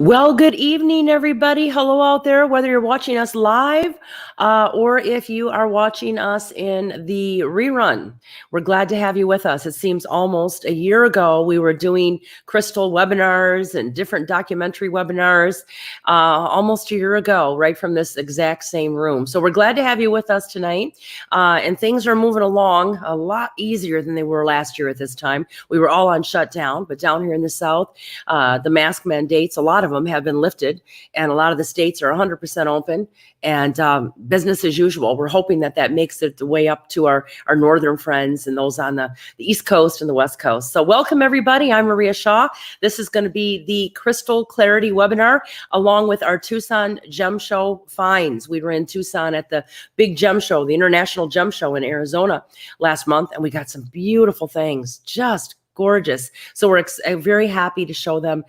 Well, good evening, everybody. Hello out there, whether you're watching us live or if you are watching us in the rerun. We're glad to have you with us. It seems almost a year ago we were doing crystal webinars and different documentary webinars almost a year ago, right from this exact same room. So we're glad to have you with us tonight. And things are moving along a lot easier than they were last year at this time. We were all on shutdown, but down here in the South, the mask mandates, a lot of them have been lifted, and a lot of the states are 100% open and business as usual. We're hoping that that makes it the way up to our northern friends and those on the East Coast and the West Coast. So welcome, everybody. I'm Maria Shaw. This is going to be the Crystal Clarity webinar along with our Tucson Gem Show finds. We were in Tucson at the big gem show, the International Gem Show in Arizona last month, and we got some beautiful things, just gorgeous. So we're very happy to show them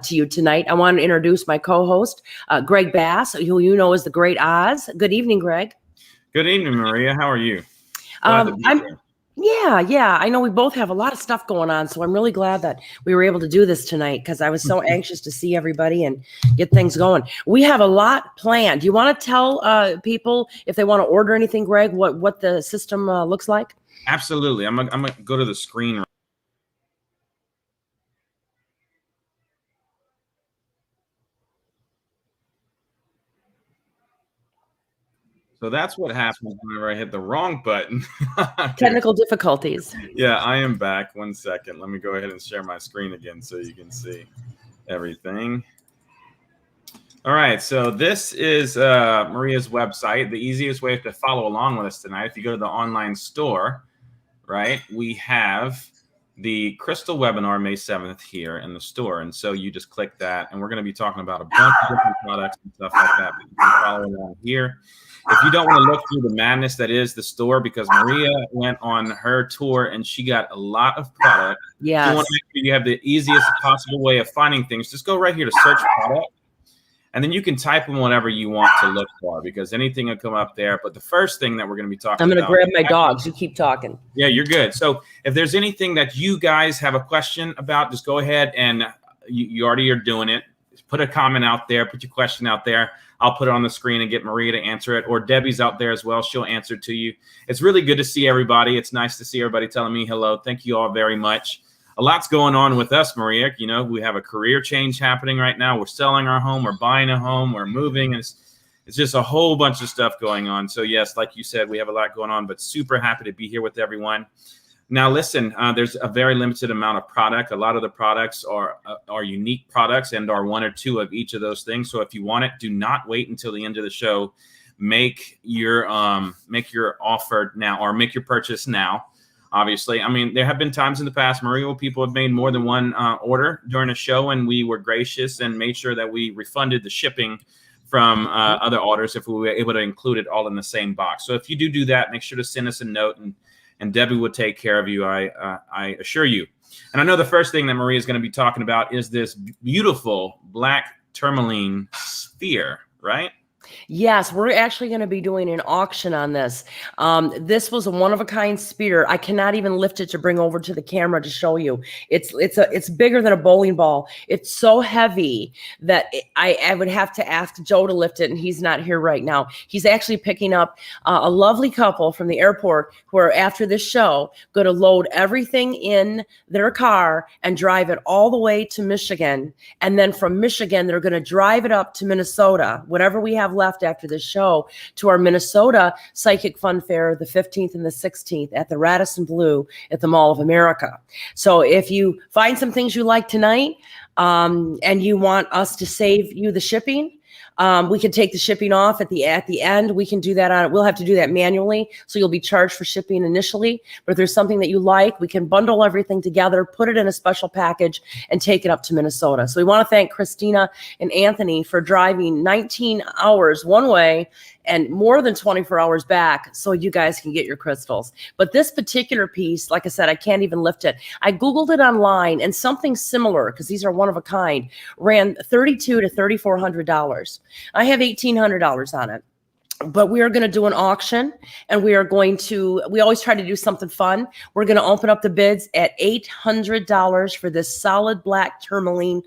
to you tonight. I want to introduce my co-host, Greg Bass, who you know is the Great Oz. Good evening, Greg. Good evening, Maria. How are you? Yeah. I know we both have a lot of stuff going on, so I'm really glad that we were able to do this tonight because I was so anxious to see everybody and get things going. We have a lot planned. Do you want to tell people if they want to order anything, Greg, what the system looks like? Absolutely. I'm gonna go to the screen. So that's what happens whenever I hit the wrong button. Technical difficulties. Yeah, I am back. 1 second. Let me go ahead and share my screen again so you can see everything. All right. So this is Maria's website. The easiest way to follow along with us tonight, if you go to the online store, right, we have the Crystal webinar May 7th here in the store. And so you just click that, and we're going to be talking about a bunch of different products and stuff like that. You can follow along here. If you don't want to look through the madness that is the store, because Maria went on her tour and she got a lot of product. Yes. You want to make sure you have the easiest possible way of finding things. Just go right here to search product, and then you can type in whatever you want to look for, because anything will come up there. But the first thing that we're going to be talking about. I'm going to grab my dogs. You keep talking. Yeah, you're good. So if there's anything that you guys have a question about, just go ahead and you already are doing it. Just put a comment out there. Put your question out there. I'll put it on the screen and get Maria to answer it, or Debbie's out there as well. She'll answer to you. It's really good to see everybody. It's nice to see everybody telling me hello. Thank you all very much. A lot's going on with us, Maria. You know, we have a career change happening right now. We're selling our home. We're buying a home. We're moving. It's just a whole bunch of stuff going on. So yes, like you said, we have a lot going on, but super happy to be here with everyone. Now, listen, there's a very limited amount of product. A lot of the products are unique products and are one or two of each of those things. So if you want it, do not wait until the end of the show. Make your offer now, or make your purchase now. Obviously, I mean, there have been times in the past, Maria, where people have made more than one order during a show, and we were gracious and made sure that we refunded the shipping from other orders if we were able to include it all in the same box. So if you do that, make sure to send us a note, and Debbie will take care of you. I assure you. And I know the first thing that Maria is going to be talking about is this beautiful black tourmaline sphere, right? Yes, we're actually going to be doing an auction on this. This was a one-of-a-kind spear. I cannot even lift it to bring over to the camera to show you. It's bigger than a bowling ball. It's so heavy that I would have to ask Joe to lift it, and he's not here right now. He's actually picking up a lovely couple from the airport who are, after this show, going to load everything in their car and drive it all the way to Michigan. And then from Michigan, they're going to drive it up to Minnesota, whatever we have left after this show, to our Minnesota Psychic Fun Fair, the 15th and the 16th at the Radisson Blu at the Mall of America. So if you find some things you like tonight, and you want us to save you the shipping, we can take the shipping off at the end. We can do that we'll have to do that manually. So you'll be charged for shipping initially. But if there's something that you like, we can bundle everything together, put it in a special package, and take it up to Minnesota. So we want to thank Christina and Anthony for driving 19 hours one way and more than 24 hours back so you guys can get your crystals. But this particular piece, like I said, I can't even lift it. I Googled it online, and something similar, because these are one of a kind, ran $3,200 to $3,400. I have $1,800 on it. But we are going to do an auction, and we always try to do something fun. We're going to open up the bids at $800 for this solid black tourmaline,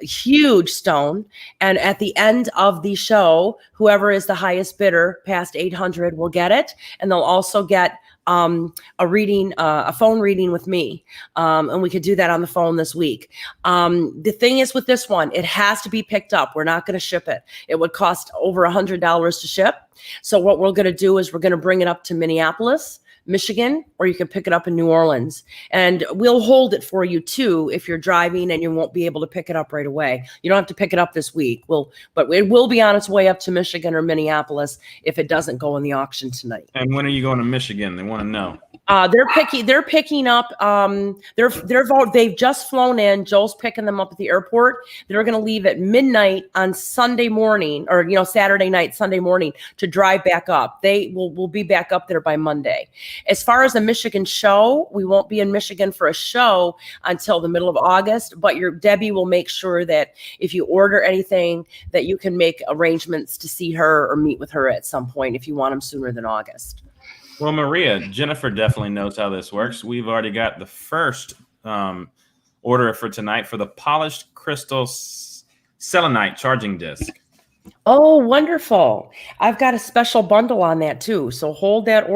huge stone. And at the end of the show, whoever is the highest bidder past 800 will get it. And they'll also get a reading, a phone reading with me. And we could do that on the phone this week. The thing is with this one, it has to be picked up. We're not going to ship it. It would cost over $100 to ship. So what we're going to do is we're going to bring it up to Minneapolis, Michigan, or you can pick it up in New Orleans, and we'll hold it for you too if you're driving and you won't be able to pick it up right away. You don't have to pick it up this week. But it will be on its way up to Michigan or Minneapolis if it doesn't go in the auction tonight. And when are you going to Michigan? They want to know. They're picking up. They've just flown in. Joel's picking them up at the airport. They're going to leave at midnight on Sunday morning, or Saturday night, Sunday morning, to drive back up. They will be back up there by Monday. As far as the Michigan show, we won't be in Michigan for a show until the middle of August. But Debbie will make sure that if you order anything, that you can make arrangements to see her or meet with her at some point if you want them sooner than August. Well, Maria, Jennifer definitely knows how this works. We've already got the first order for tonight for the polished crystal selenite charging disc. Oh, wonderful. I've got a special bundle on that too. So hold that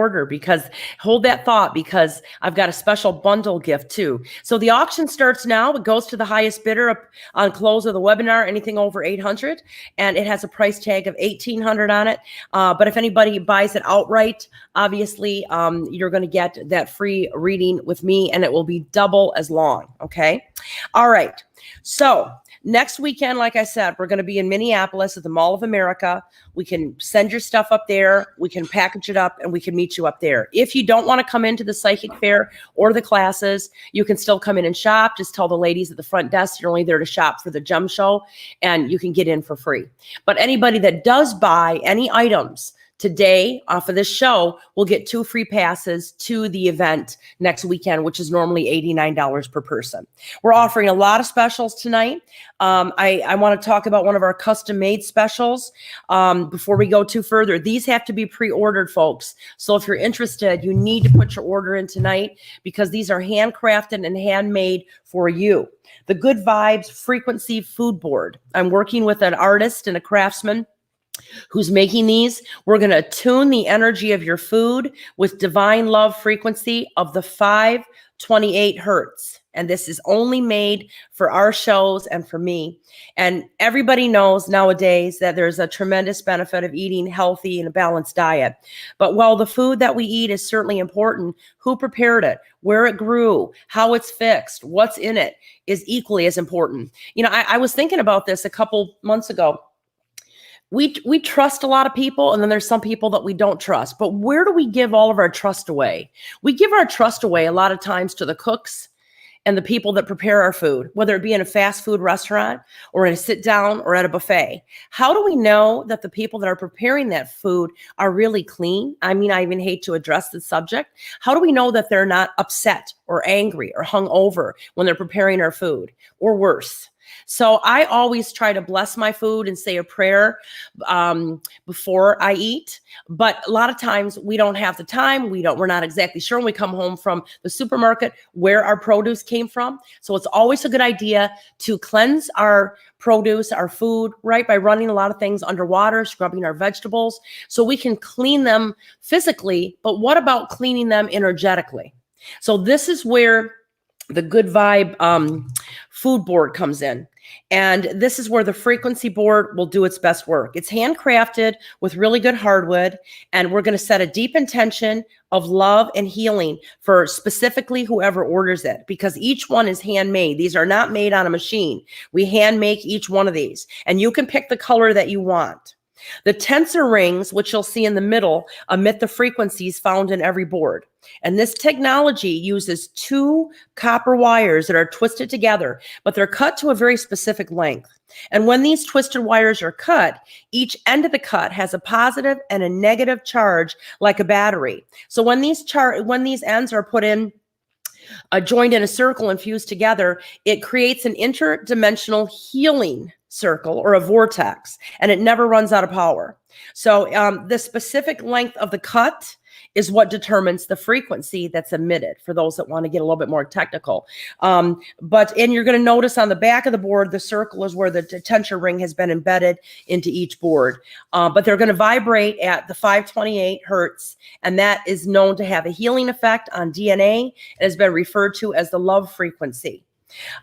thought, because I've got a special bundle gift too. So the auction starts now. It goes to the highest bidder on close of the webinar, anything over 800, and it has a price tag of 1,800 on it. But if anybody buys it outright, obviously you're going to get that free reading with me, and it will be double as long. Okay. All right. So next weekend, like I said, we're going to be in Minneapolis at the Mall of America. We can send your stuff up there. We can package it up, and we can meet you up there. If you don't want to come into the psychic fair or the classes, you can still come in and shop. Just tell the ladies at the front desk you're only there to shop for the gem show, and you can get in for free. But anybody that does buy any items today for this show will get 2 free passes to the event next weekend, which is normally $89 per person. We're offering a lot of specials tonight. I want to talk about one of our custom made specials before we go too further. These have to be pre-ordered, folks. So if you're interested, you need to put your order in tonight, because these are handcrafted and handmade for you. The Good Vibes Frequency Food Board. I'm working with an artist and a craftsman who's making these. We're going to tune the energy of your food with divine love frequency of the 528 hertz. And this is only made for our shows and for me. And everybody knows nowadays that there's a tremendous benefit of eating healthy and a balanced diet. But while the food that we eat is certainly important, who prepared it, where it grew, how it's fixed, what's in it is equally as important. I was thinking about this a couple months ago. We trust a lot of people, and then there's some people that we don't trust. But where do we give all of our trust away? We give our trust away a lot of times to the cooks and the people that prepare our food, whether it be in a fast food restaurant or in a sit down or at a buffet? How do we know that the people that are preparing that food are really clean? I mean, I even hate to address the subject. How do we know that they're not upset or angry or hungover when they're preparing our food, or worse? So I always try to bless my food and say a prayer before I eat. But a lot of times we don't have the time. We're not exactly sure when we come home from the supermarket where our produce came from. So it's always a good idea to cleanse our produce, our food, right, by running a lot of things underwater, scrubbing our vegetables, so we can clean them physically. But what about cleaning them energetically? So this is where the Good Vibe food board comes in. And this is where the frequency board will do its best work. It's handcrafted with really good hardwood, and we're going to set a deep intention of love and healing for specifically whoever orders it, because each one is handmade. These are not made on a machine. We hand make each one of these, and you can pick the color that you want. The tensor rings, which you'll see in the middle, emit the frequencies found in every board. And this technology uses 2 copper wires that are twisted together, but they're cut to a very specific length. And when these twisted wires are cut, each end of the cut has a positive and a negative charge like a battery. So when these ends are put in, joined in a circle and fused together, it creates an interdimensional healing circle or a vortex, and it never runs out of power. So the specific length of the cut is what determines the frequency that's emitted, for those that want to get a little bit more technical. And you're going to notice on the back of the board, the circle is where the tensor ring has been embedded into each board. But they're going to vibrate at the 528 hertz, and that is known to have a healing effect on DNA. It has been referred to as the love frequency.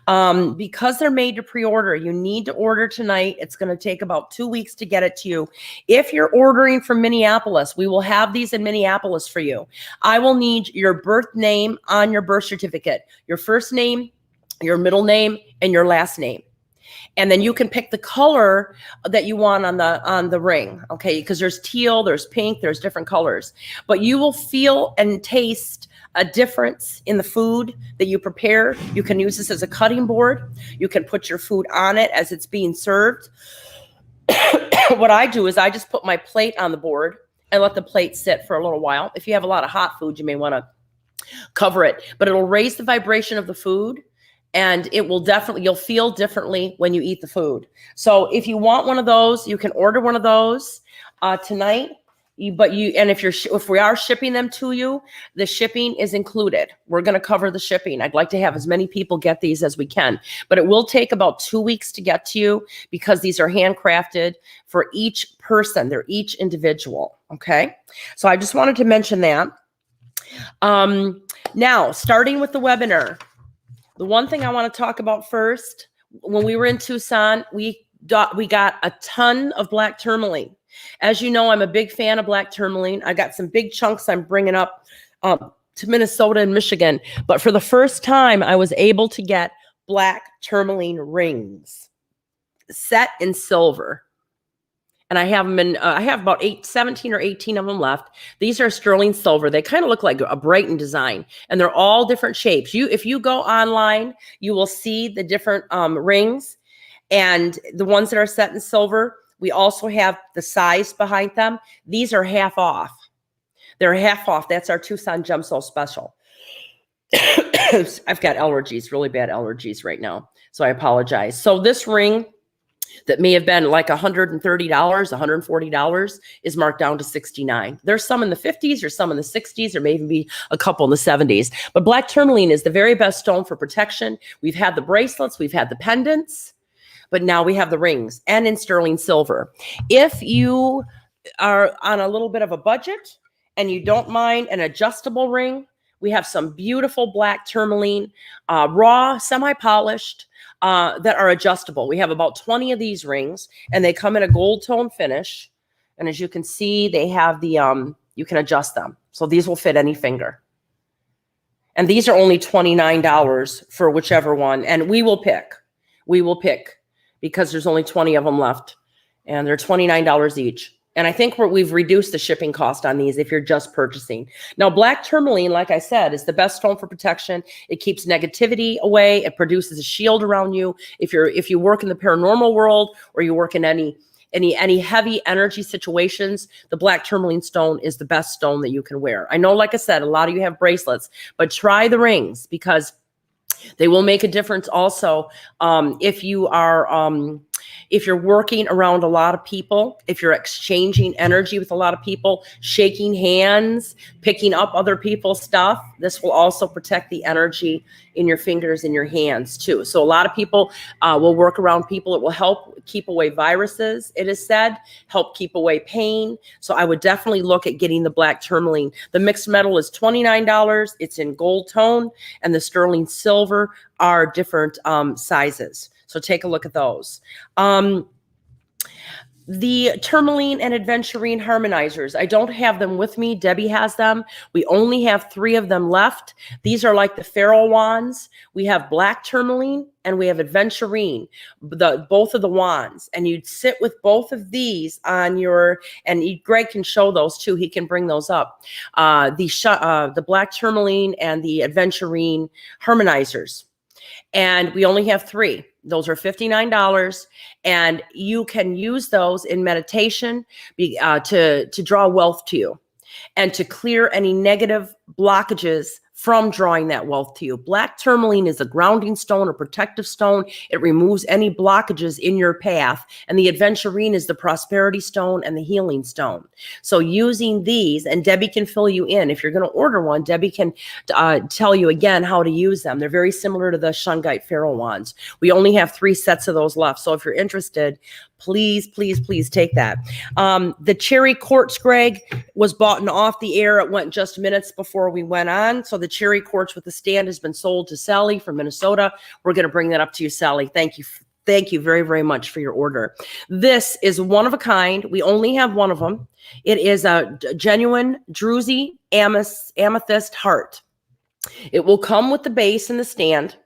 Because they're made to pre-order, you need to order tonight. It's going to take about 2 weeks to get it to you. If you're ordering from Minneapolis, we will have these in Minneapolis for you. I will need your birth name on your birth certificate, your first name, your middle name, and your last name. And then you can pick the color that you want on the ring, okay? Because there's teal, there's pink, there's different colors. But you will feel and taste a difference in the food that you prepare. You can use this as a cutting board. You can put your food on it as it's being served. What I do is I just put my plate on the board and let the plate sit for a little while. If you have a lot of hot food, you may want to cover it, but it'll raise the vibration of the food. And it will you'll feel differently when you eat the food. So if you want one of those, you can order one of those tonight. If we are shipping them to you, the shipping is included. We're going to cover the shipping. I'd like to have as many people get these as we can, but it will take about 2 weeks to get to you because these are handcrafted for each person. They're each individual. Okay. So I just wanted to mention that. Now, starting with the webinar, the one thing I want to talk about first, when we were in Tucson, we got a ton of black tourmaline. As you know, I'm a big fan of black tourmaline. I got some big chunks I'm bringing up to Minnesota and Michigan. But for the first time, I was able to get black tourmaline rings set in silver. And I have them I have about 17 or 18 of them left. These are sterling silver. They kind of look like a Brighton design, and they're all different shapes. If you go online, you will see the different rings and the ones that are set in silver. We also have the size behind them. These are half off. They're half off. That's our Tucson Gem Show special. I've got allergies, really bad allergies right now, so I apologize. So this ring that may have been like $130, $140 is marked down to $69. There's some in the 50s, or some in the 60s, there may even be a couple in the 70s. But black tourmaline is the very best stone for protection. We've had the bracelets, we've had the pendants, but now we have the rings, and in sterling silver. If you are on a little bit of a budget and you don't mind an adjustable ring, we have some beautiful black tourmaline, raw, semi-polished, that are adjustable. We have about 20 of these rings, and they come in a gold tone finish. And as you can see, they have the, you can adjust them. So these will fit any finger. And these are only $29 for whichever one. And we will pick because there's only 20 of them left, and they're $29 each. And I think we've reduced the shipping cost on these if you're just purchasing. Now, black tourmaline, like I said, is the best stone for protection. It keeps negativity away. It produces a shield around you. If you work in the paranormal world, or you work in any heavy energy situations, the black tourmaline stone is the best stone that you can wear. I know, like I said, a lot of you have bracelets, but try the rings, because they will make a difference also. If you're working around a lot of people, if you're exchanging energy with a lot of people, shaking hands, picking up other people's stuff, this will also protect the energy in your fingers and your hands too. So a lot of people will work around people. It will help keep away viruses, it is said, help keep away pain. So I would definitely look at getting the black tourmaline. The mixed metal is $29. It's in gold tone, and the sterling silver are different sizes. So take a look at those. The tourmaline and aventurine harmonizers, I don't have them with me. Debbie has them. We only have 3 of them left. These are like the pharaoh wands. We have black tourmaline and we have aventurine, both of the wands. And you'd sit with both of these on your, and Greg can show those too. He can bring those up. The black tourmaline and the aventurine harmonizers. And we only have 3. Those are $59, and you can use those in meditation to draw wealth to you and to clear any negative blockages from drawing that wealth to you. Black tourmaline is a grounding stone, a protective stone. It removes any blockages in your path. And the aventurine is the prosperity stone and the healing stone. So using these, and Debbie can fill you in. If you're going to order one, Debbie can tell you again how to use them. They're very similar to the shungite pharaoh wands. We only have 3 sets of those left. So if you're interested, please, please, please take that. The cherry quartz, Greg, was bought and off the air. It went just minutes before we went on. So the cherry quartz with the stand has been sold to Sally from Minnesota. We're going to bring that up to you, Sally. Thank you. Thank you very, very much for your order. This is one of a kind. We only have one of them. It is a genuine druzy amethyst heart. It will come with the base and the stand.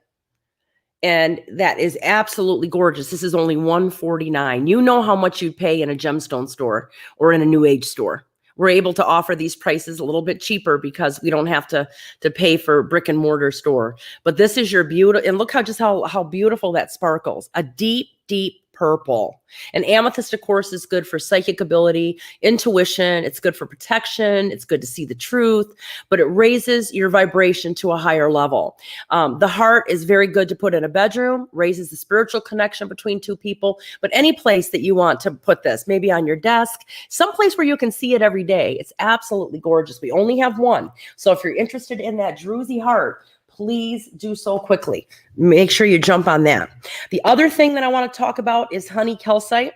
And that is absolutely gorgeous. This is only $149. You know how much you'd pay in a gemstone store or in a new age store. We're able to offer these prices a little bit cheaper because we don't have to pay for brick and mortar store. But this is your beautiful, and look how beautiful that sparkles. A deep, deep purple. And amethyst, of course, is good for psychic ability, intuition. It's good for protection. It's good to see the truth, but it raises your vibration to a higher level. The heart is very good to put in a bedroom, raises the spiritual connection between 2 people, but any place that you want to put this, maybe on your desk, someplace where you can see it every day. It's absolutely gorgeous. We only have 1. So if you're interested in that druzy heart, please do so quickly. Make sure you jump on that. The other thing that I want to talk about is honey calcite.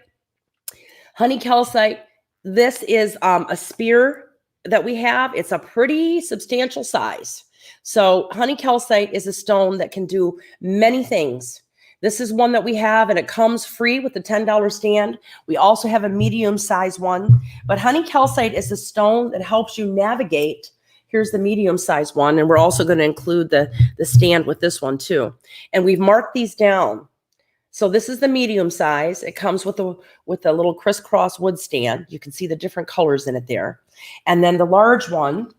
Honey calcite, this is a spear that we have. It's a pretty substantial size. So honey calcite is a stone that can do many things. This is one that we have, and it comes free with the $10 stand. We also have a medium-sized one. But honey calcite is a stone that helps you navigate. Here's the medium-sized one, and we're also going to include the stand with this one too. And we've marked these down. So this is the medium size. It comes with a little crisscross wood stand. You can see the different colors in it there. And then the large one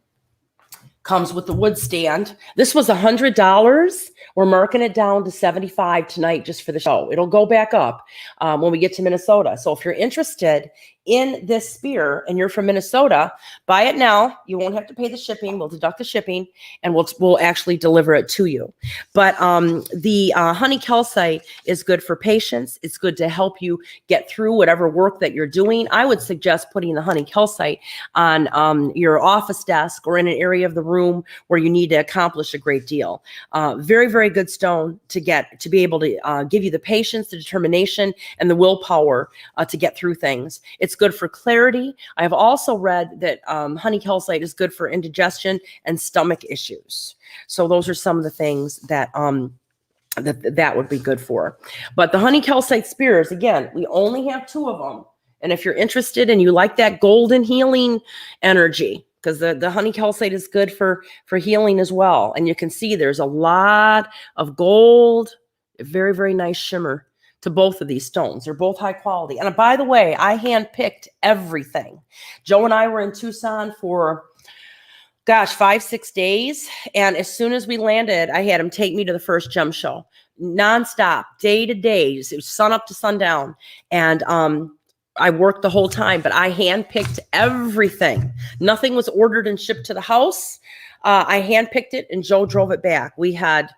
comes with the wood stand. This was $100. We're marking it down to $75 tonight just for the show. It'll go back up when we get to Minnesota. So if you're interested in this spear and you're from Minnesota, buy it now. You won't have to pay the shipping. We'll deduct the shipping and we'll actually deliver it to you. But the honey calcite is good for patience. It's good to help you get through whatever work that you're doing. I would suggest putting the honey calcite on your office desk or in an area of the room where you need to accomplish a great deal. Very, very good stone to be able to give you the patience, the determination, and the willpower to get through things. It's good for clarity. I have also read that honey calcite is good for indigestion and stomach issues. So those are some of the things that that would be good for. But the honey calcite spears, again, we only have 2 of them. And if you're interested and you like that golden healing energy, because the honey calcite is good for healing as well. And you can see there's a lot of gold, very, very nice shimmer to both of these stones. They're both high quality. And by the way, I handpicked everything. Joe and I were in Tucson for, gosh, 5-6 days. And as soon as we landed, I had him take me to the first gem show, nonstop, day to day. It was sun up to sundown. And I worked the whole time, but I handpicked everything. Nothing was ordered and shipped to the house. I handpicked it and Joe drove it back. We had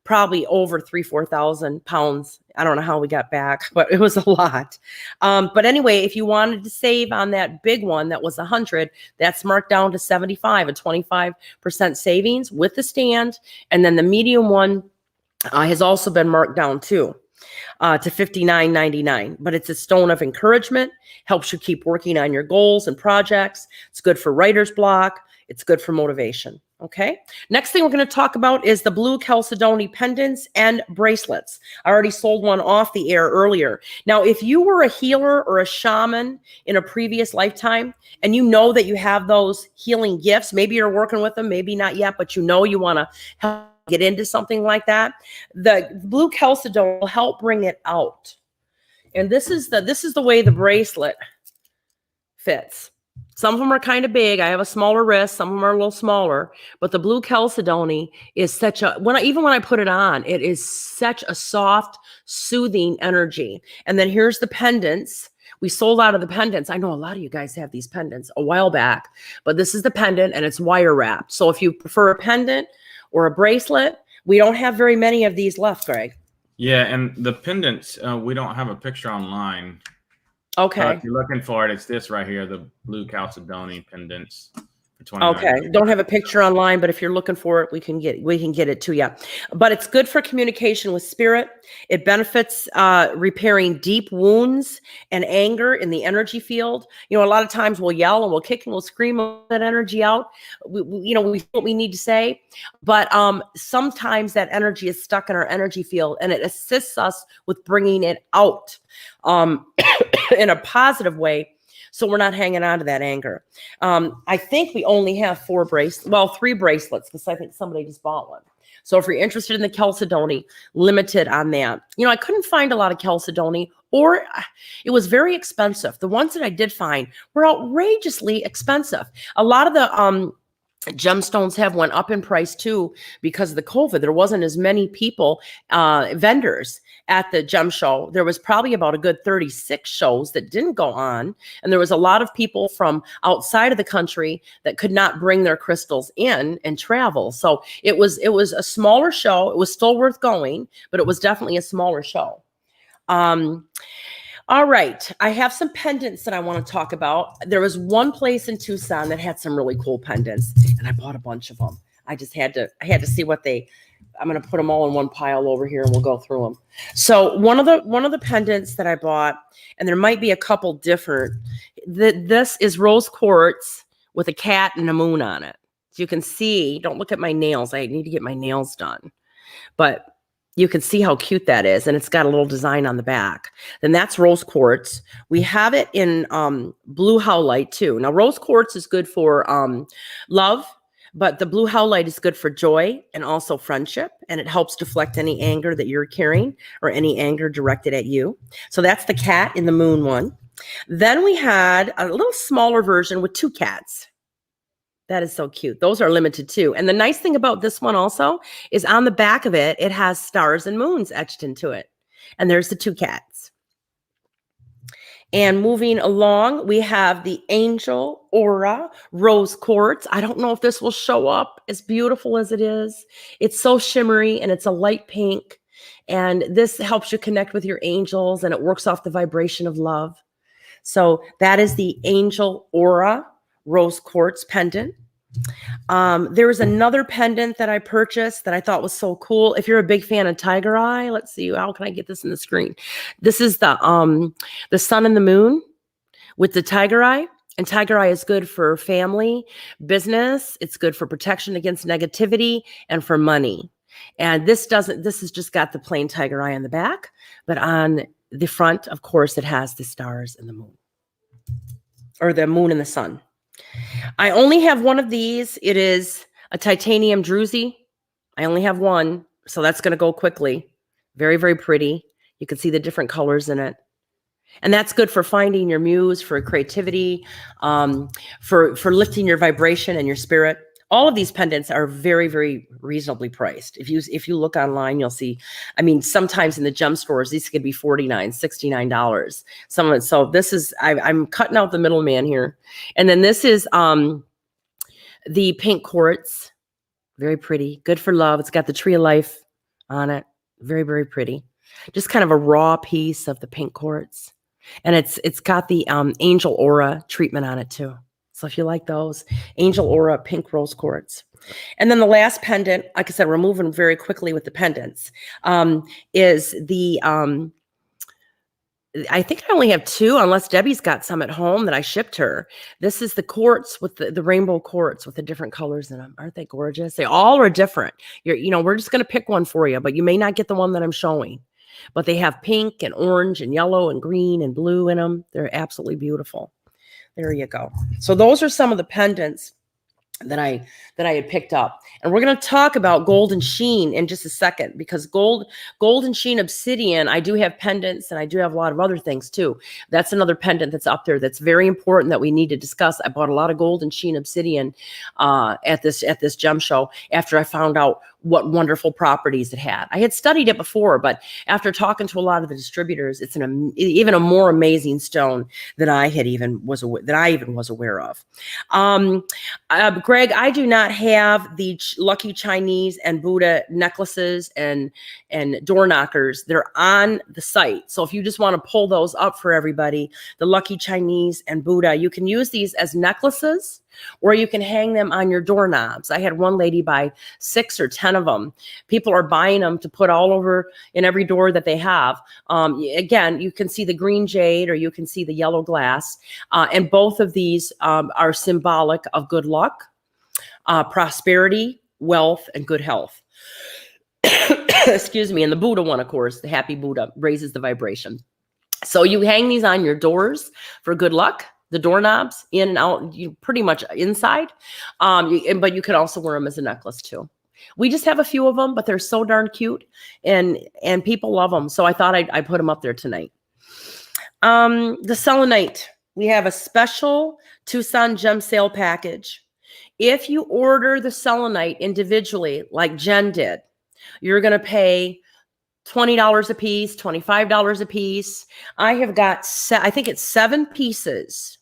probably over 3,000-4,000 pounds. I don't know how we got back, but it was a lot. But anyway, if you wanted to save on that big one that was 100, that's marked down to 75, a 25% savings with the stand. And then the medium one has also been marked down too. To $59.99, but it's a stone of encouragement, helps you keep working on your goals and projects. It's good for writer's block. It's good for motivation. Okay. Next thing we're going to talk about is the blue chalcedony pendants and bracelets. I already sold one off the air earlier. Now, if you were a healer or a shaman in a previous lifetime, and you know that you have those healing gifts, maybe you're working with them, maybe not yet, but you know you want to help get into something like that, the blue chalcedony will help bring it out. And this is the way the bracelet fits. Some of them are kind of big. I have a smaller wrist. Some of them are a little smaller, but the blue chalcedony is such a, even when I put it on, it is such a soft, soothing energy. And then here's the pendants. We sold out of the pendants. I know a lot of you guys have these pendants a while back, but this is the pendant and it's wire wrapped. So if you prefer a pendant or a bracelet, we don't have very many of these left, Greg. Yeah, and the pendants, we don't have a picture online. Okay. If you're looking for it, it's this right here, the blue chalcedony pendants. Okay. Don't have a picture online, but if you're looking for it, we can get it to you. But it's good for communication with spirit. It benefits repairing deep wounds and anger in the energy field. You know, a lot of times we'll yell and we'll kick and we'll scream that energy out. We feel what we need to say, but sometimes that energy is stuck in our energy field, and it assists us with bringing it out in a positive way. So we're not hanging on to that anger. I think we only have 3 bracelets, because I think somebody just bought one. So if you're interested in the chalcedony, limited on that. You know, I couldn't find a lot of chalcedony, or it was very expensive. The ones that I did find were outrageously expensive. A lot of the gemstones have went up in price too because of the COVID. There wasn't as many people, vendors at the gem show. There was probably about a good 36 shows that didn't go on. And there was a lot of people from outside of the country that could not bring their crystals in and travel. So it was a smaller show. It was still worth going, but it was definitely a smaller show. All right. I have some pendants that I want to talk about. There was one place in Tucson that had some really cool pendants, and I bought a bunch of them. I had to see what I'm going to put them all in one pile over here and we'll go through them. So one of the pendants that I bought, and there might be a couple different, this is rose quartz with a cat and a moon on it. So you can see, don't look at my nails. I need to get my nails done, but you can see how cute that is. And it's got a little design on the back. Then that's rose quartz. We have it in blue howlite too. Now rose quartz is good for love, but the blue howlite is good for joy and also friendship. And it helps deflect any anger that you're carrying or any anger directed at you. So that's the cat in the moon one. Then we had a little smaller version with 2 cats. That is so cute. Those are limited too. And the nice thing about this one also is on the back of it, it has stars and moons etched into it. And there's the 2 cats. And moving along, we have the Angel Aura Rose Quartz. I don't know if this will show up as beautiful as it is. It's so shimmery and it's a light pink. And this helps you connect with your angels, and it works off the vibration of love. So that is the Angel Aura Rose Quartz pendant. There was another pendant that I purchased that I thought was so cool. If you're a big fan of tiger eye, let's see, how can I get this in the screen? This is the sun and the moon with the tiger eye. And tiger eye is good for family, business. It's good for protection against negativity and for money. And this has just got the plain tiger eye on the back, but on the front, of course, it has the stars and the moon, or the moon and the sun. I only have one of these. It is a titanium druzy. I only have one, so that's going to go quickly. Very, very pretty. You can see the different colors in it. And that's good for finding your muse, for creativity, for lifting your vibration and your spirit. All of these pendants are very, very reasonably priced. If you look online, you'll see, I mean, sometimes in the gem stores, these could be $49, $69. Some of it. So this is, I'm cutting out the middleman here. And then this is the pink quartz. Very pretty. Good for love. It's got the tree of life on it. Very, very pretty. Just kind of a raw piece of the pink quartz. And it's got the angel aura treatment on it too. So if you like those, angel aura pink rose quartz. And then the last pendant, like I said, we're moving very quickly with the pendants, is the, I think I only have two, unless Debbie's got some at home that I shipped her. This is the quartz with the rainbow quartz with the different colors in them. Aren't they gorgeous? They all are different. We're just going to pick one for you, but you may not get the one that I'm showing. But they have pink and orange and yellow and green and blue in them. They're absolutely beautiful. There you go. So those are some of the pendants that I had picked up. And we're going to talk about golden sheen in just a second, because golden sheen obsidian, I do have pendants and I do have a lot of other things too. That's another pendant that's up there that's very important that we need to discuss. I bought a lot of golden sheen obsidian at this gem show after I found out what wonderful properties it had. I had studied it before, but after talking to a lot of the distributors, it's even a more amazing stone than I even was aware of. Greg, I do not have the Lucky Chinese and Buddha necklaces and door knockers. They're on the site. So if you just want to pull those up for everybody, the Lucky Chinese and Buddha, you can use these as necklaces, or you can hang them on your doorknobs. I had one lady buy 6 or 10 of them. People are buying them to put all over in every door that they have. Again, you can see the green jade or you can see the yellow glass. And both of these are symbolic of good luck, prosperity, wealth, and good health. Excuse me. And the Buddha one, of course, the happy Buddha, raises the vibration. So you hang these on your doors for good luck. The doorknobs, in and out, you pretty much inside. But you can also wear them as a necklace too. We just have a few of them, but they're so darn cute, and people love them. So I thought I'd put them up there tonight. The selenite, we have a special Tucson Gem sale package. If you order the selenite individually, like Jen did, you're going to pay $20 a piece, $25 a piece. I have got, I think it's 7 pieces.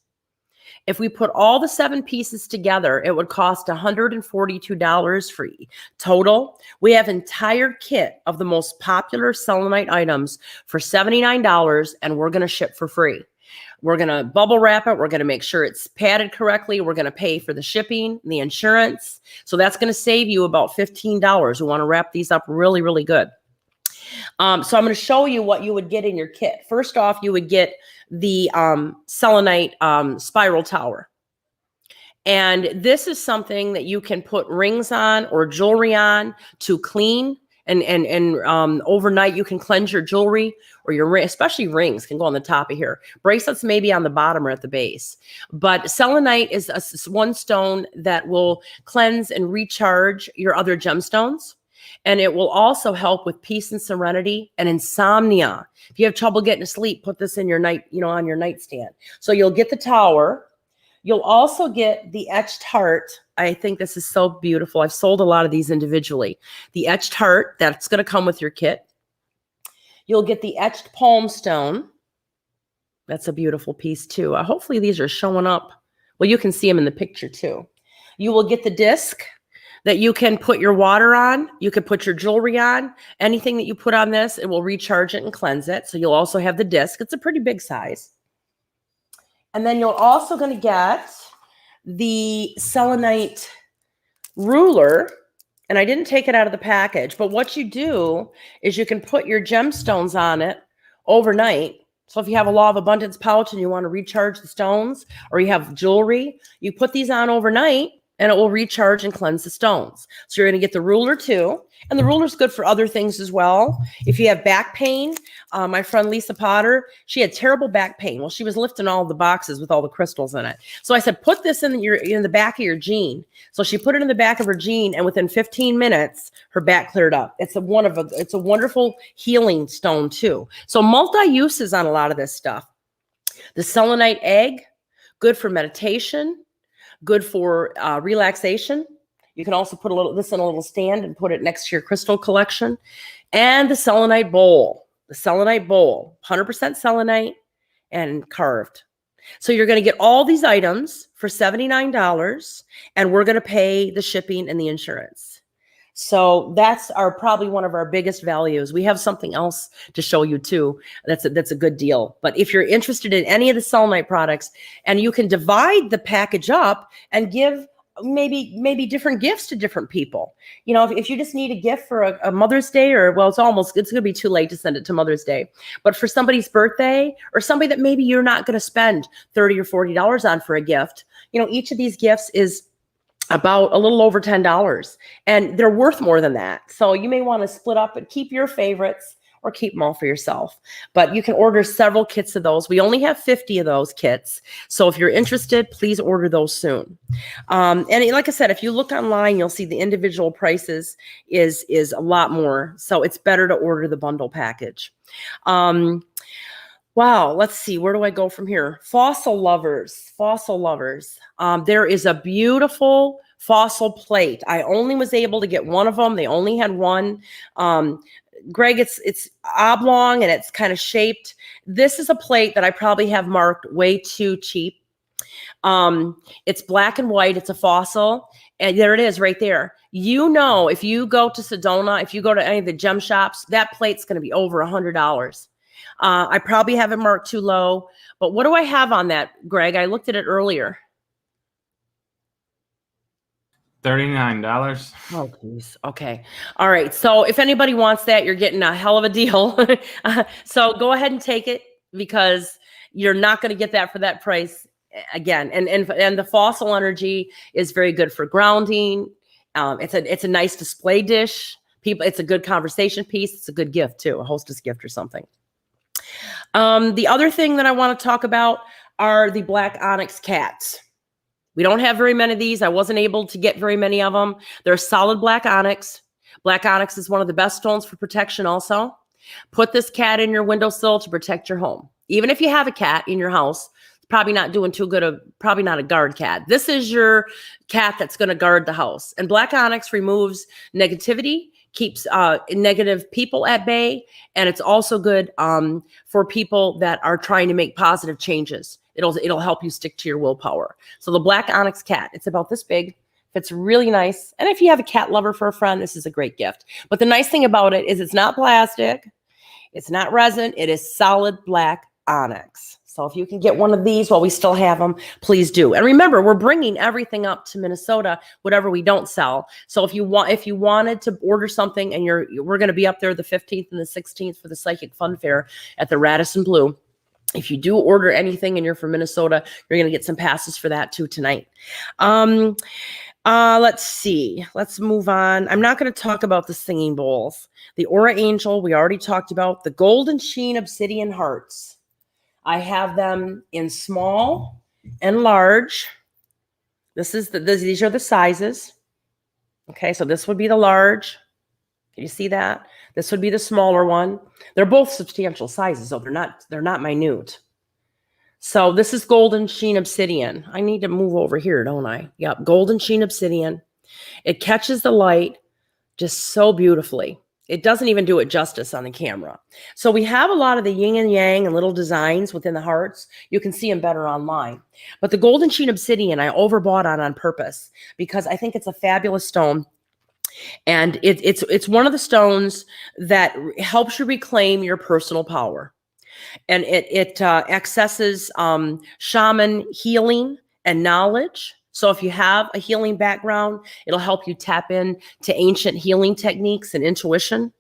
If we put all the 7 pieces together, it would cost $142 for total. We have entire kit of the most popular selenite items for $79, and we're going to ship for free. We're going to bubble wrap it. We're going to make sure it's padded correctly. We're going to pay for the shipping, the insurance. So that's going to save you about $15. We want to wrap these up really, really good. So I'm going to show you what you would get in your kit. First off, you would get the selenite spiral tower. And this is something that you can put rings on or jewelry on to clean. And overnight you can cleanse your jewelry or your ring, especially rings can go on the top of here. Bracelets maybe on the bottom or at the base. But selenite is one stone that will cleanse and recharge your other gemstones. And it will also help with peace and serenity and insomnia. If you have trouble getting to sleep, put this in your on your nightstand. So you'll get the tower. You'll also get the etched heart. I think this is so beautiful. I've sold a lot of these individually. The etched heart, that's going to come with your kit. You'll get the etched palm stone. That's a beautiful piece too. Hopefully these are showing up. Well, you can see them in the picture too. You will get the disc that you can put your water on. You can put your jewelry on. Anything that you put on this, it will recharge it and cleanse it. So you'll also have the disc. It's a pretty big size. And then you're also going to get the selenite ruler. And I didn't take it out of the package, but what you do is you can put your gemstones on it overnight. So if you have a law of abundance pouch and you want to recharge the stones, or you have jewelry, you put these on overnight. and it will recharge and cleanse the stones. So you're going to get the ruler too. And the ruler's good for other things as well. If you have back pain, my friend Lisa Potter, she had terrible back pain. Well, she was lifting all the boxes with all the crystals in it. So I said, put this in the back of your jean. So she put it in the back of her jean, and within 15 minutes, her back cleared up. It's a wonderful healing stone too. So multi-uses on a lot of this stuff. The selenite egg, good for meditation, good for relaxation. You can also put this in a little stand and put it next to your crystal collection. And the selenite bowl. The selenite bowl, 100% selenite and carved. So you're going to get all these items for $79, and we're going to pay the shipping and the insurance. So that's probably one of our biggest values. We have something else to show you too. That's a good deal. But if you're interested in any of the selenite products, and you can divide the package up and give maybe different gifts to different people. You know, if you just need a gift for a Mother's Day, or it's going to be too late to send it to Mother's Day, but for somebody's birthday, or somebody that maybe you're not going to spend $30 or $40 on for a gift, you know, each of these gifts is about a little over $10, and they're worth more than that. So you may want to split up and keep your favorites, or keep them all for yourself. But you can order several kits of those. We only have 50 of those kits. So if you're interested, please order those soon. And like I said, if you look online, you'll see the individual prices is a lot more. So it's better to order the bundle package. Wow, let's see. Where do I go from here? Fossil lovers. There is a beautiful fossil plate. I only was able to get one of them. They only had one. Greg, it's oblong and it's kind of shaped. This is a plate that I probably have marked way too cheap. It's black and white. It's a fossil. And there it is right there. You know, if you go to Sedona, if you go to any of the gem shops, that plate's going to be over $100. I probably have it marked too low. But what do I have on that, Greg? I looked at it earlier. $39. Oh, please. Okay. All right. So if anybody wants that, you're getting a hell of a deal. So go ahead and take it, because you're not going to get that for that price again. And the fossil energy is very good for grounding. It's a nice display dish. It's a good conversation piece. It's a good gift too, a hostess gift or something. The other thing that I want to talk about are the black onyx cats. We don't have very many of these. I wasn't able to get very many of them. They're solid black onyx. Black onyx is one of the best stones for protection also. Put this cat in your windowsill to protect your home. Even if you have a cat in your house, it's probably not doing too good, probably not a guard cat. This is your cat that's going to guard the house. And black onyx removes negativity, keeps negative people at bay, and it's also good for people that are trying to make positive changes. It'll help you stick to your willpower. So the black onyx cat, it's about this big. It's really nice. And if you have a cat lover for a friend, this is a great gift. But the nice thing about it is it's not plastic. It's not resin. It is solid black onyx. So if you can get one of these while we still have them, please do. And remember, we're bringing everything up to Minnesota, whatever we don't sell. So if you wanted to order something, and we're going to be up there the 15th and the 16th for the Psychic Fun Fair at the Radisson Blu. If you do order anything and you're from Minnesota, you're going to get some passes for that too tonight. Let's see. Let's move on. I'm not going to talk about the singing bowls. The Aura Angel, we already talked about. The Golden Sheen Obsidian Hearts. I have them in small and large. These are the sizes. Okay, so this would be the large. Can you see that? This would be the smaller one. They're both substantial sizes, so they're not minute. So this is Golden Sheen Obsidian. I need to move over here, don't I? Yep, Golden Sheen Obsidian. It catches the light just so beautifully. It doesn't even do it justice on the camera. So we have a lot of the yin and yang and little designs within the hearts. You can see them better online. But the Golden Sheen Obsidian, I overbought on purpose because I think it's a fabulous stone. And it's one of the stones that helps you reclaim your personal power. And it accesses shaman healing and knowledge. So if you have a healing background, it'll help you tap in to ancient healing techniques and intuition.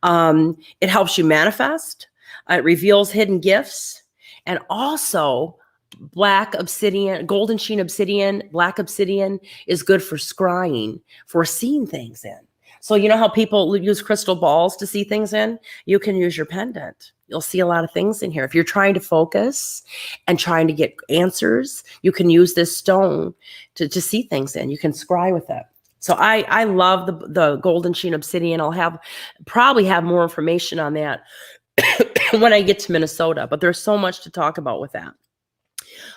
It helps you manifest. It reveals hidden gifts. And also, black obsidian, golden sheen obsidian, black obsidian is good for scrying, for seeing things in. So you know how people use crystal balls to see things in? You can use your pendant. You'll see a lot of things in here. If you're trying to focus and trying to get answers, you can use this stone to see things in. You can scry with it. So I love the golden sheen obsidian. I'll probably have more information on that when I get to Minnesota, but there's so much to talk about with that.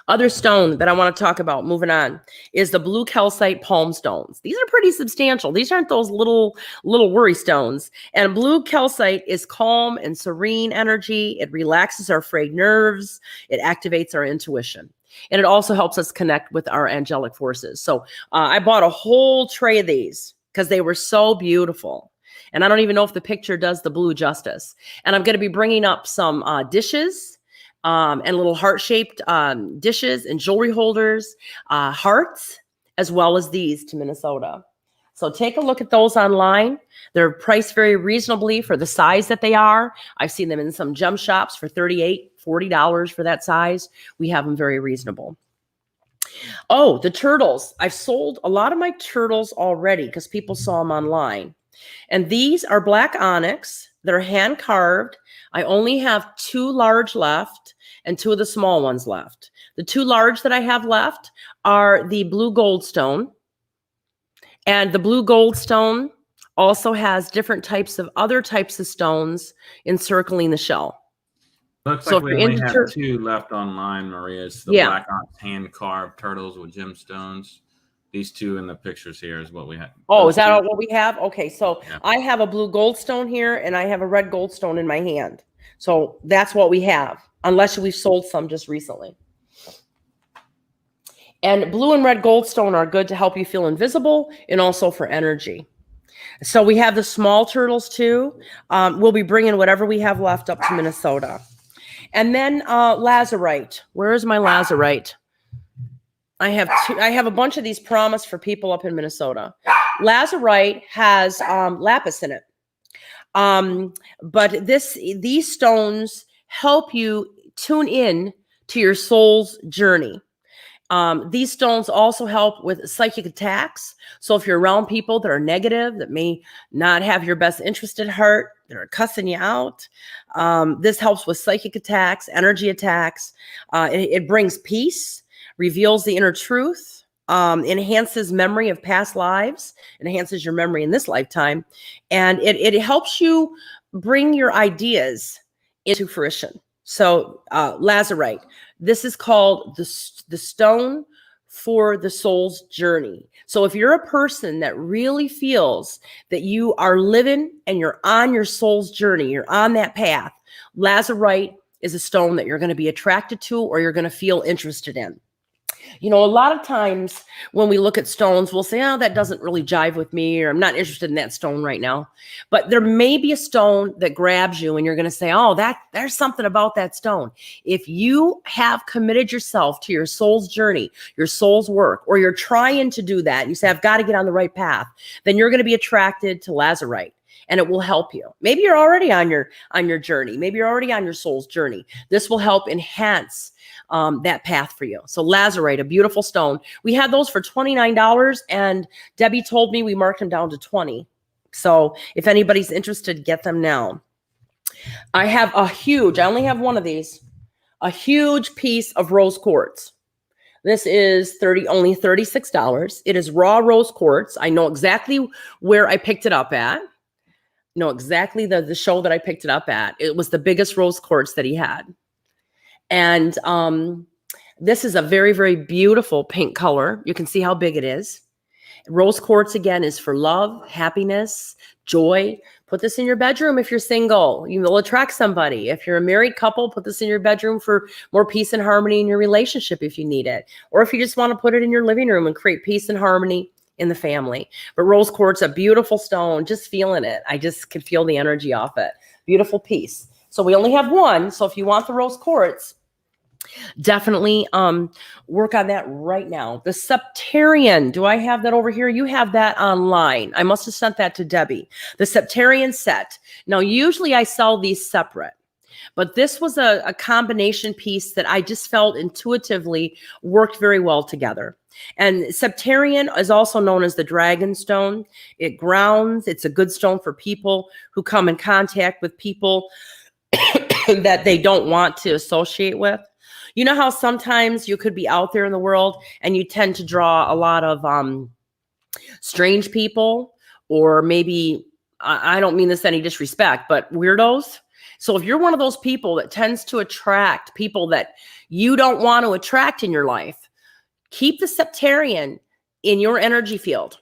Other stone that I want to talk about, moving on, is the blue calcite palm stones. These are pretty substantial. These aren't those little worry stones. And blue calcite is calm and serene energy. It relaxes our frayed nerves. It activates our intuition. And it also helps us connect with our angelic forces. So I bought a whole tray of these because they were so beautiful. And I don't even know if the picture does the blue justice. And I'm going to be bringing up some dishes and little heart-shaped dishes and jewelry holders, hearts, as well as these to Minnesota. So take a look at those online. They're priced very reasonably for the size that they are. I've seen them in some gem shops for $38, $40 for that size. We have them very reasonable. Oh, the turtles. I've sold a lot of my turtles already because people saw them online. And these are black onyx. They're hand carved. I only have 2 large left and 2 of the small ones left. The 2 large that I have left are the blue goldstone. And the blue goldstone also has different types of other types of stones encircling the shell. Looks like we only have 2 left online, Maria. It's the black onyx hand carved turtles with gemstones. These 2 in the pictures here is what we have. Oh, is that what we have? Okay, so yeah. I have a blue goldstone here, and I have a red goldstone in my hand. So that's what we have, unless we've sold some just recently. And blue and red goldstone are good to help you feel invisible and also for energy. So we have the small turtles too. We'll be bringing whatever we have left up to Minnesota. And then lazurite. Where is my lazurite? I have a bunch of these promised for people up in Minnesota. Lazurite has lapis in it. But these stones help you tune in to your soul's journey. These stones also help with psychic attacks. So if you're around people that are negative, that may not have your best interest at heart, that are cussing you out, this helps with psychic attacks, energy attacks. It brings peace, reveals the inner truth, enhances memory of past lives, enhances your memory in this lifetime, and it helps you bring your ideas into fruition. So lazurite, this is called the stone for the soul's journey. So if you're a person that really feels that you are living and you're on your soul's journey, you're on that path, lazurite is a stone that you're going to be attracted to or you're going to feel interested in. You know, a lot of times when we look at stones, we'll say, oh, that doesn't really jive with me, or I'm not interested in that stone right now. But there may be a stone that grabs you and you're going to say, oh, there's something about that stone. If you have committed yourself to your soul's journey, your soul's work, or you're trying to do that, and you say, I've got to get on the right path, then you're going to be attracted to lazurite. And it will help you. Maybe you're already on your journey. Maybe you're already on your soul's journey. This will help enhance that path for you. So lazurite, a beautiful stone. We had those for $29, and Debbie told me we marked them down to $20. So if anybody's interested, get them now. I have I only have one of these, a huge piece of rose quartz. This is only $36. It is raw rose quartz. I know exactly where I picked it up at. Know exactly the show that I picked it up at. It was the biggest rose quartz that he had. And this is a very, very beautiful pink color. You can see how big it is. Rose quartz, again, is for love, happiness, joy. Put this in your bedroom if you're single. You will attract somebody. If you're a married couple, put this in your bedroom for more peace and harmony in your relationship if you need it. Or if you just want to put it in your living room and create peace and harmony in the family. But rose quartz, a beautiful stone, just feeling it. I just could feel the energy off it. Beautiful piece. So we only have one. So if you want the rose quartz, definitely work on that right now. The septarian, do I have that over here? You have that online. I must have sent that to Debbie. The septarian set. Now, usually I sell these separate. But this was a combination piece that I just felt intuitively worked very well together. And septarian is also known as the dragon stone. It grounds. It's a good stone for people who come in contact with people that they don't want to associate with. You know how sometimes you could be out there in the world and you tend to draw a lot of strange people, or maybe, I don't mean this any disrespect, but weirdos. So if you're one of those people that tends to attract people that you don't want to attract in your life, keep the septarian in your energy field.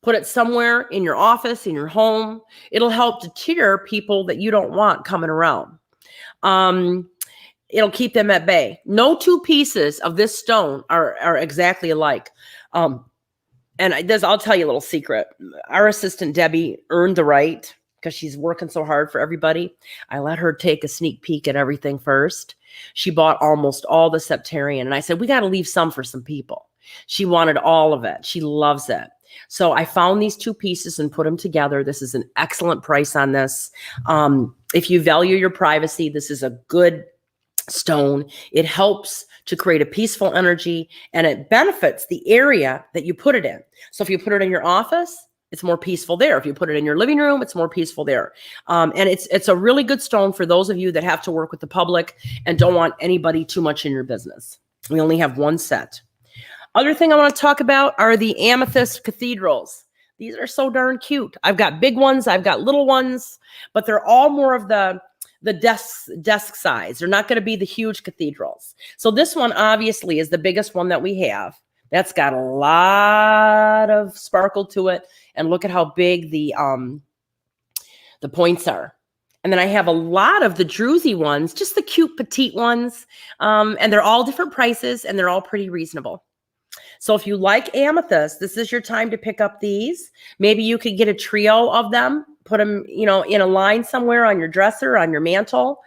Put it somewhere in your office, in your home. It'll help deter people that you don't want coming around. It'll keep them at bay. No two pieces of this stone are exactly alike. And I'll tell you a little secret. Our assistant, Debbie, earned the right, because she's working so hard for everybody. I let her take a sneak peek at everything first. She bought almost all the septarian. And I said, we got to leave some for some people. She wanted all of it. She loves it. So I found these two pieces and put them together. This is an excellent price on this. If you value your privacy, this is a good stone. It helps to create a peaceful energy, and it benefits the area that you put it in. So if you put it in your office, it's more peaceful there. If you put it in your living room, it's more peaceful there. And it's a really good stone for those of you that have to work with the public and don't want anybody too much in your business. We only have one set. Other thing I want to talk about are the amethyst cathedrals. These are so darn cute. I've got big ones, I've got little ones, but they're all more of the desk size. They're not going to be the huge cathedrals. So this one obviously is the biggest one that we have. That's got a lot of sparkle to it. And look at how big the points are. And then I have a lot of the druzy ones, just the cute petite ones. And they're all different prices, and they're all pretty reasonable. So if you like amethyst, this is your time to pick up these. Maybe you could get a trio of them, put them, in a line somewhere on your dresser, on your mantle.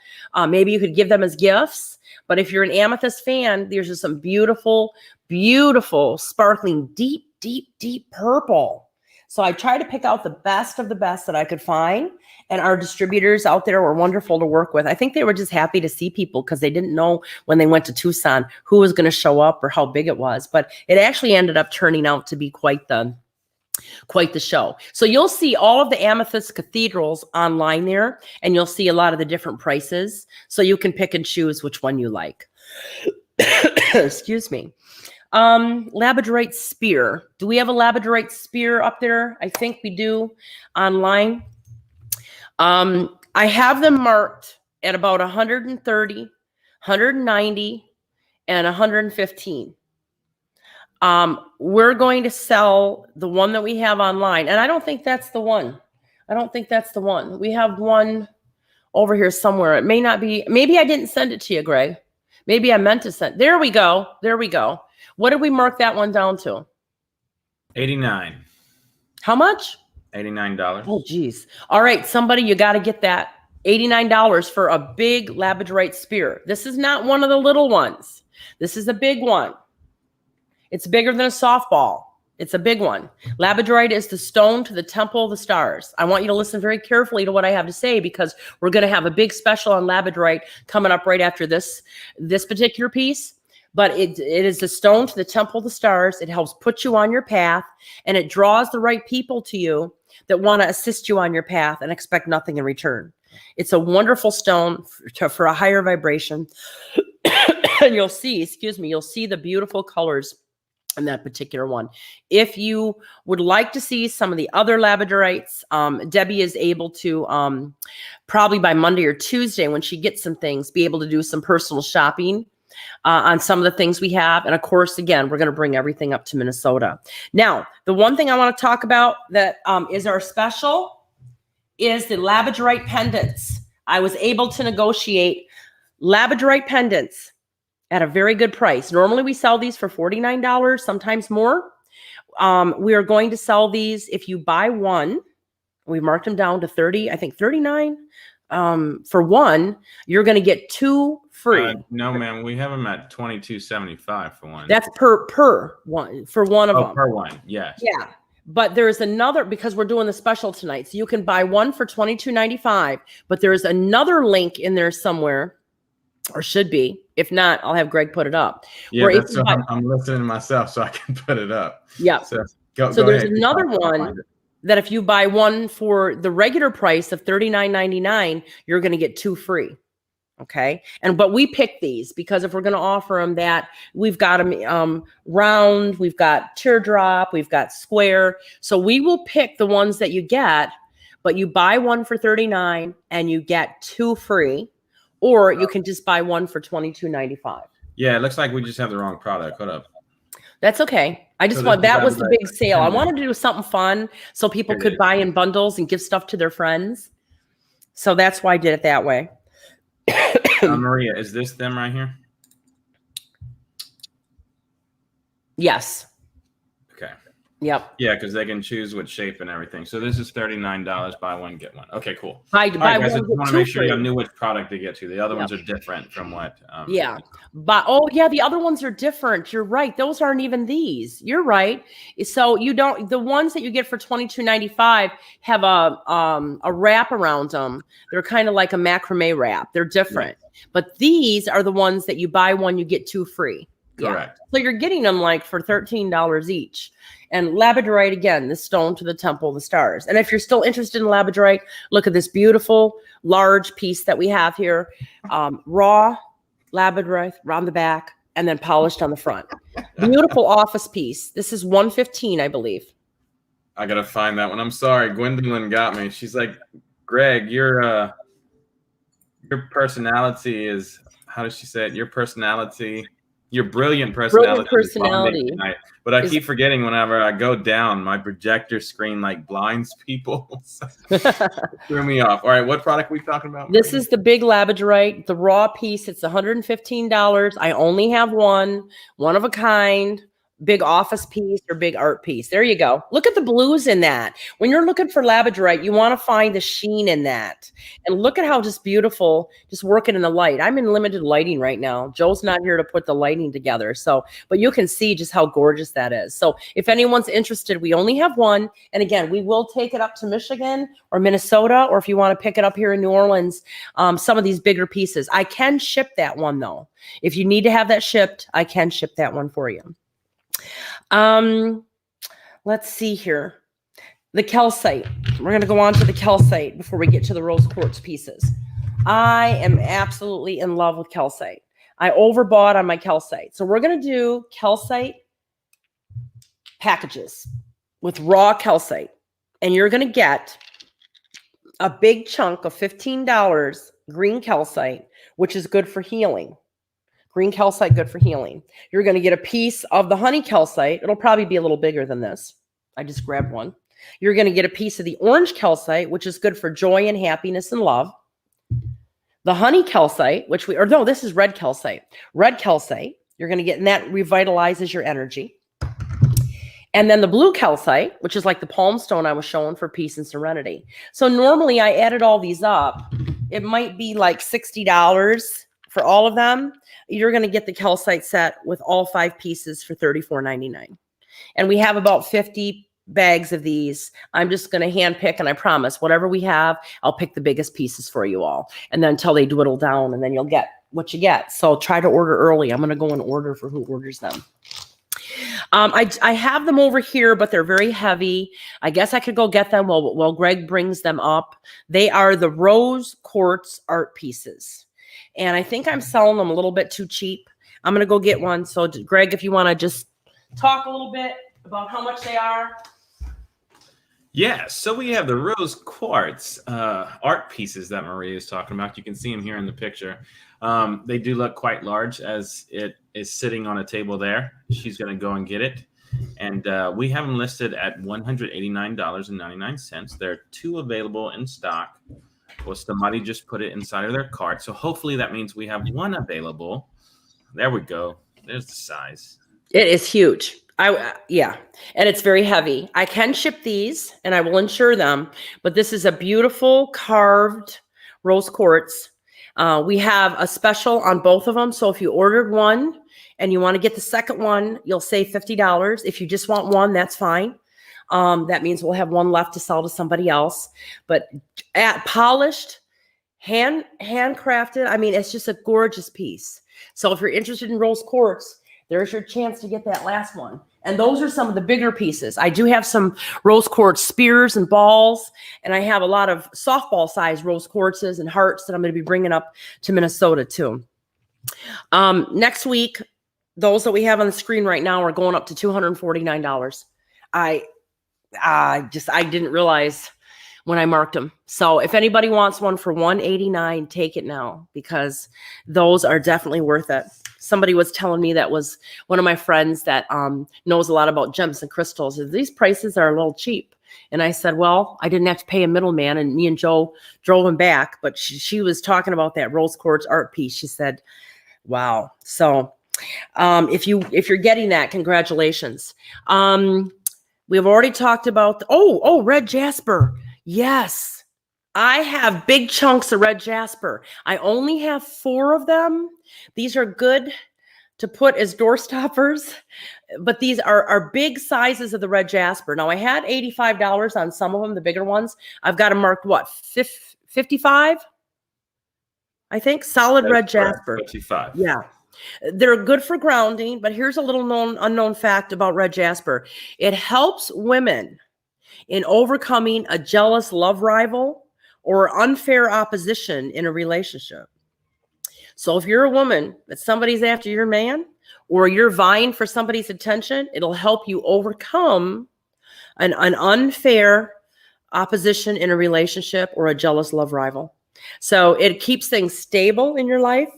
Maybe you could give them as gifts. But if you're an amethyst fan, there's just some beautiful, beautiful, sparkling, deep, deep, deep purple. So I tried to pick out the best of the best that I could find. And our distributors out there were wonderful to work with. I think they were just happy to see people because they didn't know when they went to Tucson who was going to show up or how big it was. But it actually ended up turning out to be quite the show. So you'll see all of the amethyst cathedrals online there, and you'll see a lot of the different prices. So you can pick and choose which one you like. Excuse me. Labradorite spear. Do we have a labradorite spear up there? I think we do online. I have them marked at about 130, 190, and 115. We're going to sell the one that we have online. And I don't think that's the one. We have one over here somewhere. It may not be. Maybe I didn't send it to you, Greg. Maybe I meant to send. There we go. What did we mark that one down to? 89. How much? $89. Oh, geez. All right, somebody, you got to get that. $89 for a big labradorite spear. This is not one of the little ones. This is a big one. It's bigger than a softball. It's a big one. Labradorite is the stone to the temple of the stars. I want you to listen very carefully to what I have to say, because we're going to have a big special on labradorite coming up right after this particular piece. But it is the stone to the temple of the stars. It helps put you on your path, and it draws the right people to you that want to assist you on your path and expect nothing in return. It's a wonderful stone for a higher vibration. And you'll see the beautiful colors in that particular one. If you would like to see some of the other labradorites, Debbie is able to probably by Monday or Tuesday, when she gets some things, be able to do some personal shopping on some of the things we have. And of course, again, we're going to bring everything up to Minnesota. Now, the one thing I want to talk about that is our special is the labradorite pendants. I was able to negotiate labradorite pendants at a very good price. Normally we sell these for $49, sometimes more. We are going to sell these if you buy one. We marked them down to 30, I think 39. For one, you're going to get two free. No, ma'am, we have them at $22.75 for one. That's per one, for one of them. Per one, yes. Yeah, But there's another, because we're doing the special tonight. So you can buy one for $22.95, but there's another link in there somewhere, or should be. If not, I'll have Greg put it up. Yeah, that's so I'm listening to myself so I can put it up. Yeah. So go there's ahead. Another one that if you buy one for the regular price of $39.99, you're going to get 2 free. Okay. But we pick these because if we're going to offer them that, we've got them round, we've got teardrop, we've got square. So we will pick the ones that you get, but you buy one for $39 and you get 2 free, or you can just buy one for $22.95. Yeah. It looks like we just have the wrong product. Hold up. That's okay. I just that was the big sale. I wanted to do something fun so people could buy in bundles and give stuff to their friends. So that's why I did it that way. Maria, is this them right here? Yes. Okay. Yep. Yeah, because they can choose what shape and everything. So this is $39. Buy one, get one. Okay, cool. Buy guys, I just want to make sure free. you knew which product to get to. The other ones are different from what. Yeah. But the other ones are different. You're right. Those aren't even these. You're right. So you don't. The ones that you get for $22.95 have a wrap around them. They're kind of like a macrame wrap. They're different. Yeah. But these are the ones that you buy one, you get 2 free. Correct. Yeah. So you're getting them like for $13 each. And labradorite, again, the stone to the temple, the stars. And if you're still interested in labradorite, look at this beautiful large piece that we have here. Raw labradorite around the back and then polished on the front. Beautiful office piece. This is $115, I believe. I got to find that one. I'm sorry. Gwendolyn got me. She's like, Greg, your personality is, how does she say it? Your personality... Your brilliant personality. But I keep forgetting whenever I go down, my projector screen like blinds people. Threw me off. All right, what product are we talking about? This is the big labradorite, the raw piece. It's $115. I only have one of a kind. Big office piece or big art piece. There you go. Look at the blues in that. When you're looking for labradorite, you want to find the sheen in that. And look at how just beautiful, just working in the light. I'm in limited lighting right now. Joe's not here to put the lighting together. So, but you can see just how gorgeous that is. So if anyone's interested, we only have one. And again, we will take it up to Michigan or Minnesota, or if you want to pick it up here in New Orleans, some of these bigger pieces. I can ship that one though. If you need to have that shipped, I can ship that one for you. Let's see here. The calcite. We're going to go on to the calcite before we get to the rose quartz pieces. I am absolutely in love with calcite. I overbought on my calcite. So we're going to do calcite packages with raw calcite. And you're going to get a big chunk of $15 green calcite, which is good for healing. Green calcite, good for healing. You're going to get a piece of the honey calcite. It'll probably be a little bigger than this. I just grabbed one. You're going to get a piece of the orange calcite, which is good for joy and happiness and love. The honey calcite, this is red calcite. Red calcite, you're going to get, and that revitalizes your energy. And then the blue calcite, which is like the palm stone I was showing for peace and serenity. So normally I added all these up. It might be like $60 for all of them. You're going to get the calcite set with all 5 pieces for $34.99. And we have about 50 bags of these. I'm just going to hand pick, and I promise whatever we have, I'll pick the biggest pieces for you all. And then until they dwindle down, and then you'll get what you get. So try to order early. I'm going to go in order for who orders them. I have them over here, but they're very heavy. I guess I could go get them while Greg brings them up. They are the rose quartz art pieces. And I think I'm selling them a little bit too cheap. I'm going to go get one. So Greg, if you want to just talk a little bit about how much they are. Yeah, so we have the rose quartz art pieces that Maria is talking about. You can see them here in the picture. They do look quite large as it is sitting on a table there. She's going to go and get it. And we have them listed at $189.99. There are 2 available in stock. Well, somebody just put it inside of their cart. So hopefully that means we have 1 available. There we go. There's the size. It is huge. Yeah. And it's very heavy. I can ship these and I will insure them, but this is a beautiful carved rose quartz. We have a special on both of them. So if you ordered one and you want to get the second one, you'll save $50. If you just want one, that's fine. That means we'll have one left to sell to somebody else. But at polished, handcrafted, I mean, it's just a gorgeous piece. So if you're interested in rose quartz, there's your chance to get that last one. And those are some of the bigger pieces. I do have some rose quartz spears and balls, and I have a lot of softball size rose quartzes and hearts that I'm going to be bringing up to Minnesota too. Next week, those that we have on the screen right now are going up to $249. I didn't realize when I marked them. So if anybody wants one for $189, take it now, because those are definitely worth it. Somebody was telling me, that was one of my friends that knows a lot about gems and crystals, these prices are a little cheap. And I said, well, I didn't have to pay a middleman, and me and Joe drove him back. But she was talking about that rose quartz art piece. She said, wow. So if you're getting that, congratulations. We've already talked about red jasper. Yes, I have big chunks of red jasper. I only have 4 of them. These are good to put as door stoppers, but these are big sizes of the red jasper. Now, I had $85 on some of them, the bigger ones. I've got them marked, what, 55? I think solid red jasper. 55. Yeah. They're good for grounding, but here's a little unknown fact about red jasper. It helps women in overcoming a jealous love rival or unfair opposition in a relationship. So if you're a woman that somebody's after your man, or you're vying for somebody's attention, it'll help you overcome an unfair opposition in a relationship or a jealous love rival. So it keeps things stable in your life.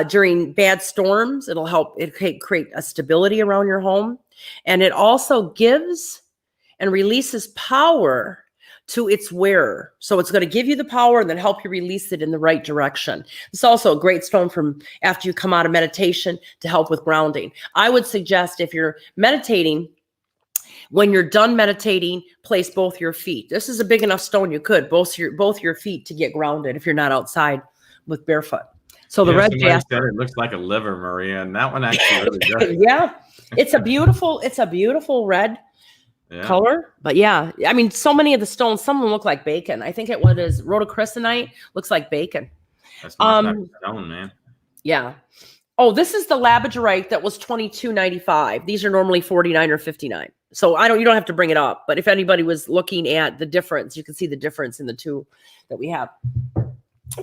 During bad storms, it'll help create a stability around your home. And it also gives and releases power to its wearer. So it's going to give you the power and then help you release it in the right direction. It's also a great stone from after you come out of meditation to help with grounding. I would suggest, if you're meditating, when you're done meditating, place both your feet. This is a big enough stone you could both your feet to get grounded if you're not outside with barefoot. So the red jasper, it looks like a liver, Maria, and that one actually really does. Yeah, it's a beautiful red color. But yeah, I mean, so many of the stones, some of them look like bacon. I think what is rhodochrosite looks like bacon. That's not that stone, man. Yeah. Oh, this is the labradorite that was $22.95. These are normally $49 or $59. So you don't have to bring it up. But if anybody was looking at the difference, you can see the difference in the two that we have.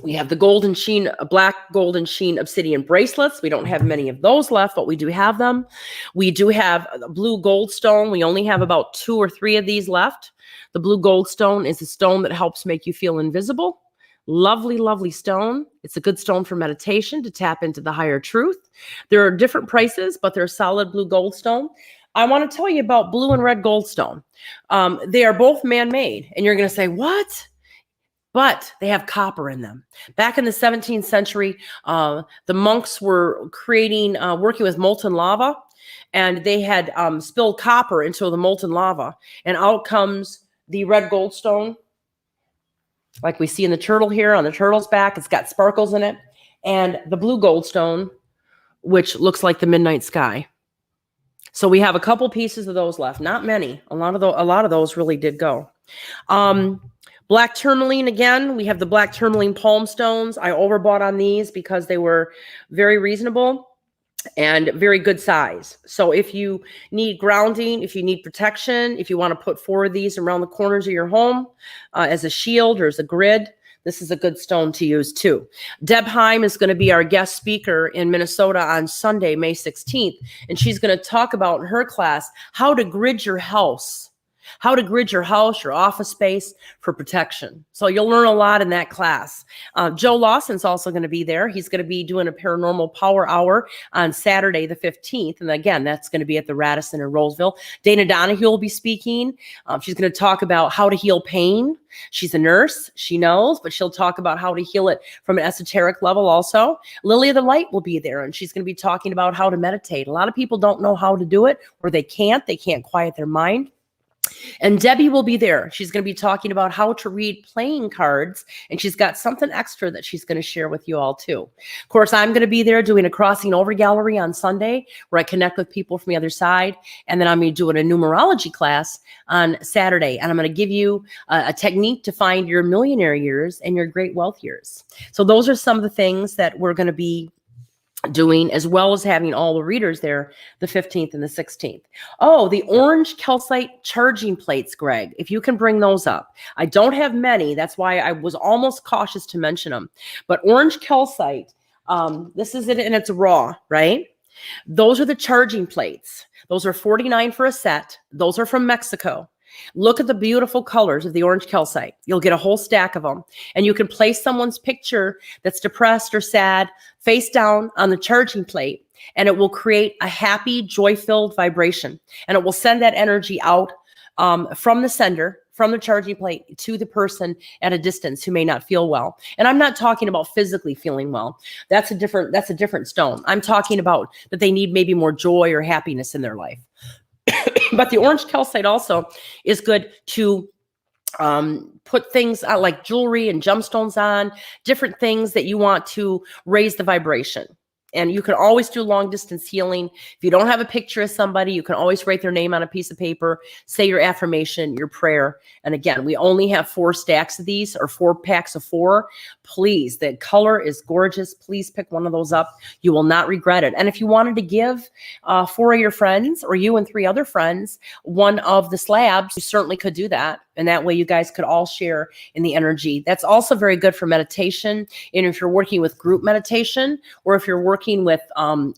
We have the golden sheen, black golden sheen obsidian bracelets. We don't have many of those left, but we do have them. We do have a blue goldstone. We only have about 2 or 3 of these left. The blue goldstone is a stone that helps make you feel invisible. Lovely, lovely stone. It's a good stone for meditation, to tap into the higher truth. There are different prices, but they're a solid blue goldstone. I want to tell you about blue and red goldstone. They are both man-made, and you're going to say, what? But they have copper in them. Back in the 17th century, the monks were working with molten lava, and they had spilled copper into the molten lava, and out comes the red goldstone, like we see in the turtle here on the turtle's back. It's got sparkles in it, and the blue goldstone, which looks like the midnight sky. So we have a couple pieces of those left, not many. A lot of those really did go. Black tourmaline, again, we have the black tourmaline palm stones. I overbought on these because they were very reasonable and very good size. So if you need grounding, if you need protection, if you want to put 4 of these around the corners of your home as a shield or as a grid, this is a good stone to use too. Deb Heim is going to be our guest speaker in Minnesota on Sunday, May 16th. And she's going to talk about in her class how to grid your house. How to grid your house, your office space for protection. So you'll learn a lot in that class. Joe Lawson's also going to be there. He's going to be doing a paranormal power hour on Saturday, the 15th. And again, that's going to be at the Radisson in Roseville. Dana Donahue will be speaking. She's going to talk about how to heal pain. She's a nurse. She knows, but she'll talk about how to heal it from an esoteric level also. Lily of the Light will be there, and she's going to be talking about how to meditate. A lot of people don't know how to do it, or they can't. They can't quiet their mind. And Debbie will be there. She's going to be talking about how to read playing cards, and she's got something extra that she's going to share with you all too. Of course, I'm going to be there doing a crossing over gallery on Sunday where I connect with people from the other side. And then I'm going to do a numerology class on Saturday. And I'm going to give you a technique to find your millionaire years and your great wealth years. So those are some of the things that we're going to be doing, as well as having all the readers there the 15th and the 16th. Oh, the orange calcite charging plates, Greg, if you can bring those up. I don't have many. That's why I was almost cautious to mention them. But orange calcite, this is it, and it's raw, right? Those are the charging plates. Those are $49 for a set. Those are from Mexico. Look at the beautiful colors of the orange calcite. You'll get a whole stack of them. And you can place someone's picture that's depressed or sad face down on the charging plate, and it will create a happy, joy-filled vibration. And it will send that energy out from the sender, from the charging plate, to the person at a distance who may not feel well. And I'm not talking about physically feeling well. That's a different stone. I'm talking about that they need maybe more joy or happiness in their life. But the orange calcite also is good to put things like jewelry and gemstones on, different things that you want to raise the vibration. And you can always do long distance healing. If you don't have a picture of somebody, you can always write their name on a piece of paper, say your affirmation, your prayer. And again, we only have 4 stacks of these, or 4 packs of 4. Please, the color is gorgeous. Please pick one of those up. You will not regret it. And if you wanted to give 4 of your friends, or you and 3 other friends, one of the slabs, you certainly could do that. And that way you guys could all share in the energy. That's also very good for meditation. And if you're working with group meditation, or if you're working with,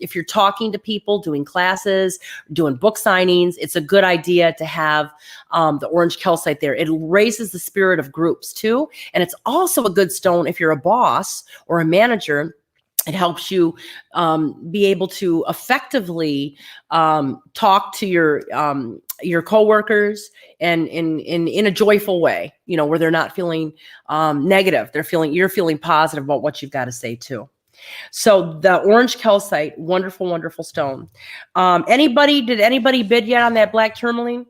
if you're talking to people, doing classes, doing book signings, it's a good idea to have the orange calcite there. It raises the spirit of groups too. And it's also a good stone if you're a boss or a manager. It helps you be able to effectively talk to your coworkers and in a joyful way, you know, where they're not feeling negative. You're feeling positive about what you've got to say too. So the orange calcite, wonderful, wonderful stone. Did anybody bid yet on that black tourmaline?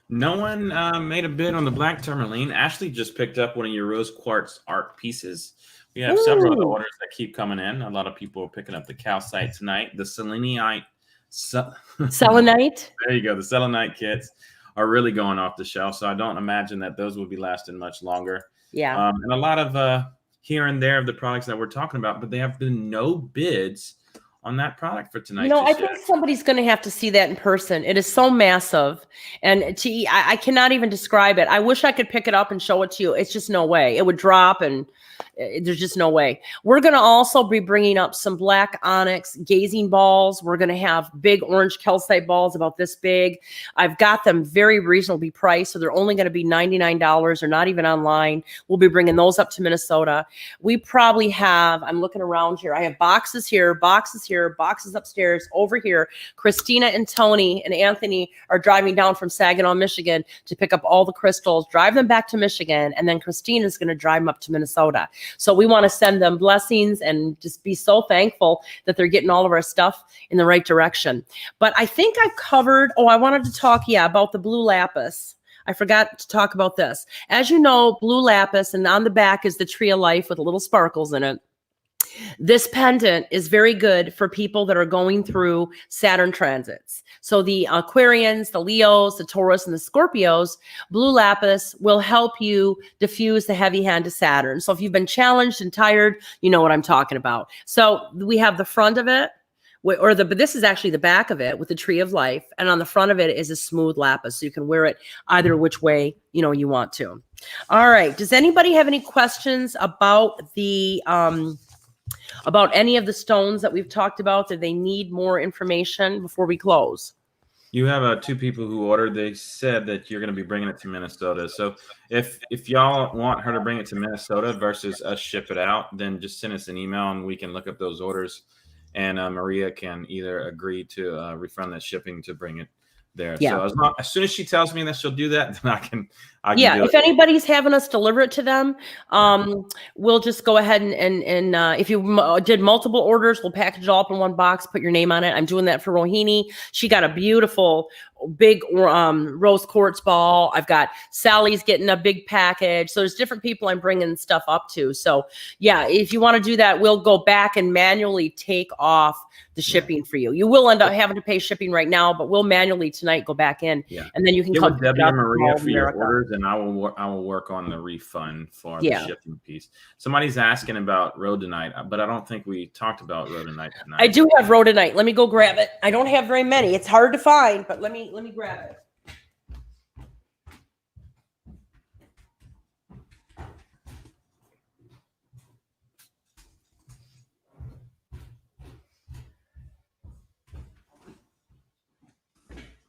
No one made a bid on the black tourmaline. Ashley just picked up one of your rose quartz art pieces. We have several other orders that keep coming in. A lot of people are picking up the calcite tonight. The selenite. Selenite? There you go. The selenite kits are really going off the shelf. So I don't imagine that those will be lasting much longer. Yeah. And a lot of here and there of the products that we're talking about, but there have been no bids on that product for tonight. I think somebody's going to have to see that in person. It is so massive, and I cannot even describe it. I wish I could pick it up and show it to you. It's just no way. It would drop, and there's just no way. We're going to also be bringing up some black onyx gazing balls. We're going to have big orange calcite balls about this big. I've got them very reasonably priced, so they're only going to be $99 or not even online. We'll be bringing those up to Minnesota. We probably have, I'm looking around here, I have boxes here, boxes upstairs, over here. Christina and Tony and Anthony are driving down from Saginaw, Michigan to pick up all the crystals, drive them back to Michigan, and then Christina's going to drive them up to Minnesota. So we want to send them blessings and just be so thankful that they're getting all of our stuff in the right direction. But I think I've covered, I wanted to talk, about the blue lapis. I forgot to talk about this. As you know, blue lapis, and on the back is the tree of life with little sparkles in it. This pendant is very good for people that are going through Saturn transits. So the Aquarians, the Leos, the Taurus, and the Scorpios, blue lapis will help you diffuse the heavy hand of Saturn. So if you've been challenged and tired, you know what I'm talking about. So we have the front of it, but this is actually the back of it with the tree of life. And on the front of it is a smooth lapis. So you can wear it either which way, you want to. All right. Does anybody have any questions about about any of the stones that we've talked about? Do they need more information before we close? You have 2 people who ordered. They said that you're going to be bringing it to Minnesota. So if y'all want her to bring it to Minnesota versus us ship it out, then just send us an email and we can look up those orders. And Maria can either agree to refund that shipping to bring it there. Yeah. So as soon as she tells me that she'll do that, then I can Yeah, do if it. anybody's having us deliver it to them, we'll just go ahead and if you did multiple orders, we'll package it all up in one box, put your name on it. I'm doing that for Rohini. She got a beautiful big rose quartz ball. I've got Sally's getting a big package. So there's different people I'm bringing stuff up to. So yeah, if you want to do that, we'll go back and manually take off the shipping for you. You will end up having to pay shipping right now, but we'll manually tonight go back in, and then you can Get come with pick it Debbie up and from Maria all for your America. orders, and I will work on the refund for the Yeah. shipping piece. Somebody's asking about rhodonite, but I don't think we talked about rhodonite tonight. I do have rhodonite. Let me go grab it. I don't have very many. It's hard to find, but let me grab it.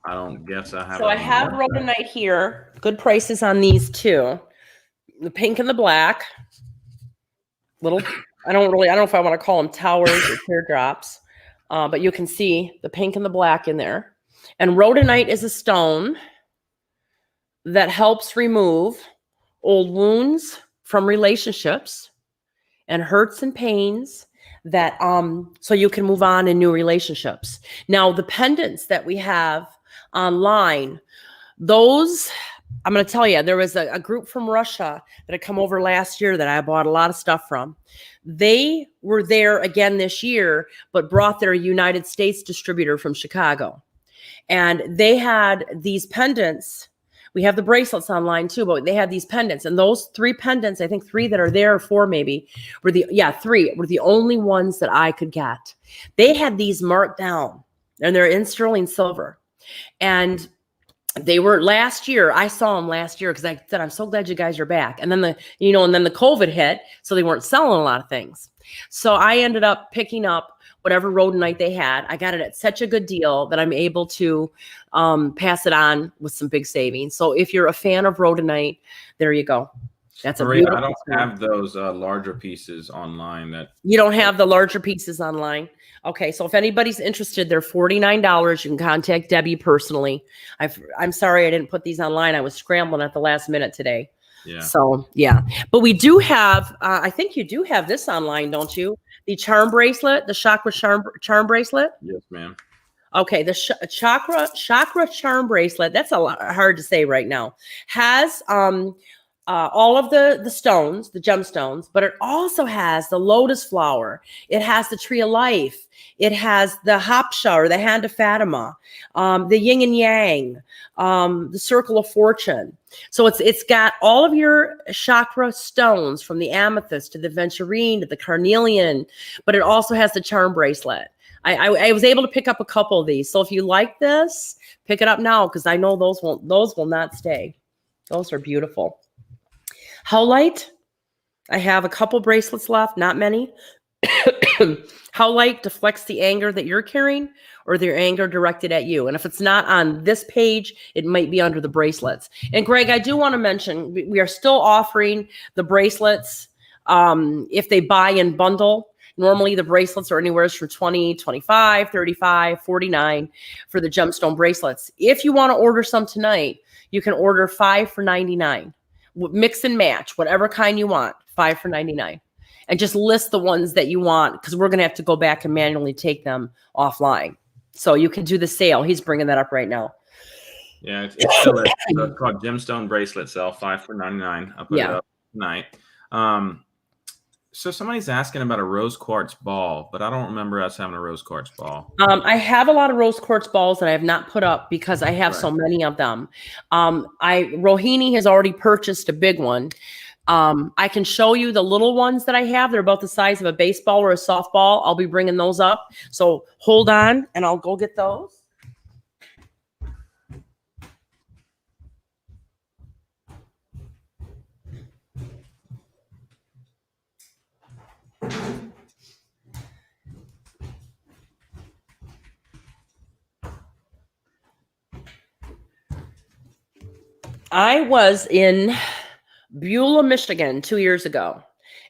I don't guess I have. So I have rhodonite here. Good prices on these too. The pink and the black. Little, I don't know if I want to call them towers or teardrops, but you can see the pink and the black in there. And rhodonite is a stone that helps remove old wounds from relationships and hurts and pains that so you can move on in new relationships. Now the pendants that we have online, those, I'm going to tell you, there was a group from Russia that had come over last year that I bought a lot of stuff from. They were there again this year, but brought their United States distributor from Chicago. And they had these pendants. We have the bracelets online too, but they had these pendants. And those 3 pendants, I think 3 that are there, or 4 maybe, were 3 were the only ones that I could get. They had these marked down, and they're in sterling silver. And they were last year. I saw them last year because I said, I'm so glad you guys are back. And then the COVID hit, so they weren't selling a lot of things. So I ended up picking up whatever rhodonite they had. I got it at such a good deal that I'm able to pass it on with some big savings. So if you're a fan of rhodonite, there you go. That's a beautiful. I don't have those larger pieces online. That you don't have the larger pieces online. Okay, so if anybody's interested, they're $49. You can contact Debbie personally. I'm sorry I didn't put these online. I was scrambling at the last minute today. Yeah. So yeah, but we do have. I think you do have this online, don't you? The charm bracelet, the chakra charm bracelet. Yes, ma'am. Okay, the chakra charm bracelet. That's a lot hard to say right now. Has all of the stones, the gemstones, but it also has the lotus flower. It has the tree of life. It has the hapsha, or the hand of Fatima, the yin and yang, the circle of fortune. So it's got all of your chakra stones, from the amethyst to the aventurine to the carnelian, but it also has the charm bracelet. I was able to pick up a couple of these. So if you like this, pick it up now, because I know those will not stay. Those are beautiful. Howlite, I have a couple bracelets left, not many. Howlite deflects the anger that you're carrying, or the anger directed at you. And if it's not on this page, it might be under the bracelets. And Greg, I do want to mention, we are still offering the bracelets if they buy in bundle. Normally the bracelets are anywhere from $20, $25, $35, $49 for the gemstone bracelets. If you want to order some tonight, you can order 5 for $99. Mix and match, whatever kind you want, 5 for $99. And just list the ones that you want, because we're going to have to go back and manually take them offline. So you can do the sale. He's bringing that up right now. Yeah, it's still it's called gemstone bracelet sale, 5 for $99. I'll put it up tonight. So somebody's asking about a rose quartz ball, but I don't remember us having a rose quartz ball. I have a lot of rose quartz balls that I have not put up because I have so many of them. Rohini has already purchased a big one. I can show you the little ones that I have. They're about the size of a baseball or a softball. I'll be bringing those up. So hold on, and I'll go get those. I was in Beulah, Michigan 2 years ago,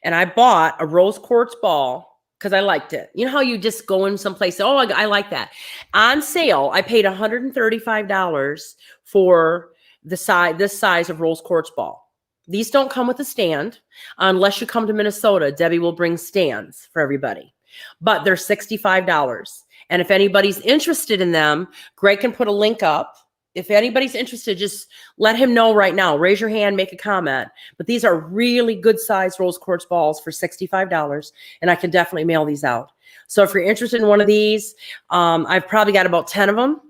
and I bought a rose quartz ball because I liked it. You know how you just go in someplace, oh, I like that. On sale, I paid $135 for this size of rose quartz ball. These don't come with a stand unless you come to Minnesota. Debbie will bring stands for everybody, but they're $65. And if anybody's interested in them, Greg can put a link up. If anybody's interested, just let him know right now. Raise your hand, make a comment. But these are really good sized rose quartz balls for $65, and I can definitely mail these out. So if you're interested in one of these, I've probably got about 10 of them,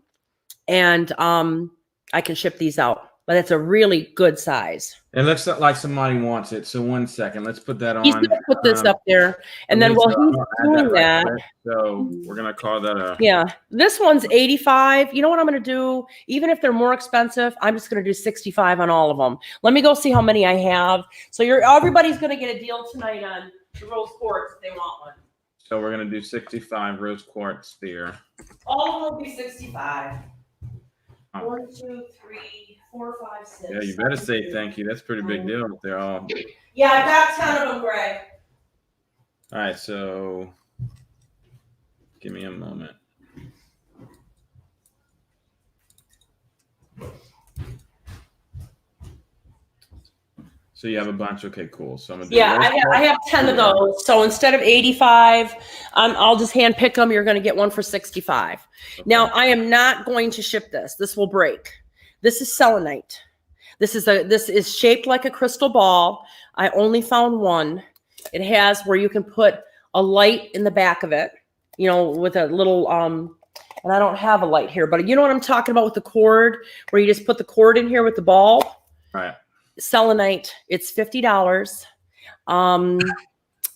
and I can ship these out. But it's a really good size. It looks like somebody wants it. So 1 second, let's put that on. He's gonna put this up there, and then while he's doing that, so we're gonna call that a. Yeah, this one's 85. You know what I'm gonna do? Even if they're more expensive, I'm just gonna do 65 on all of them. Let me go see how many I have. So everybody's gonna get a deal tonight on the rose quartz if they want one. So we're gonna do 65 rose quartz sphere. All of them will be 65. 1, 2, 3, 4, 5, 6. Yeah, you better say thank you. That's a pretty big deal if they're all. Yeah, I got 10 of them, Greg. All right, so give me a moment. So you have a bunch. Okay, cool. So I'm gonna do I have 10 of those. So instead of 85, I'll just hand pick them. You're going to get one for 65. Okay. Now I am not going to ship this. This will break. This is selenite. This is shaped like a crystal ball. I only found one. It has where you can put a light in the back of it, you know, with a little and I don't have a light here, but you know what I'm talking about with the cord, where you just put the cord in here with the bulb. Right. Selenite, it's $50.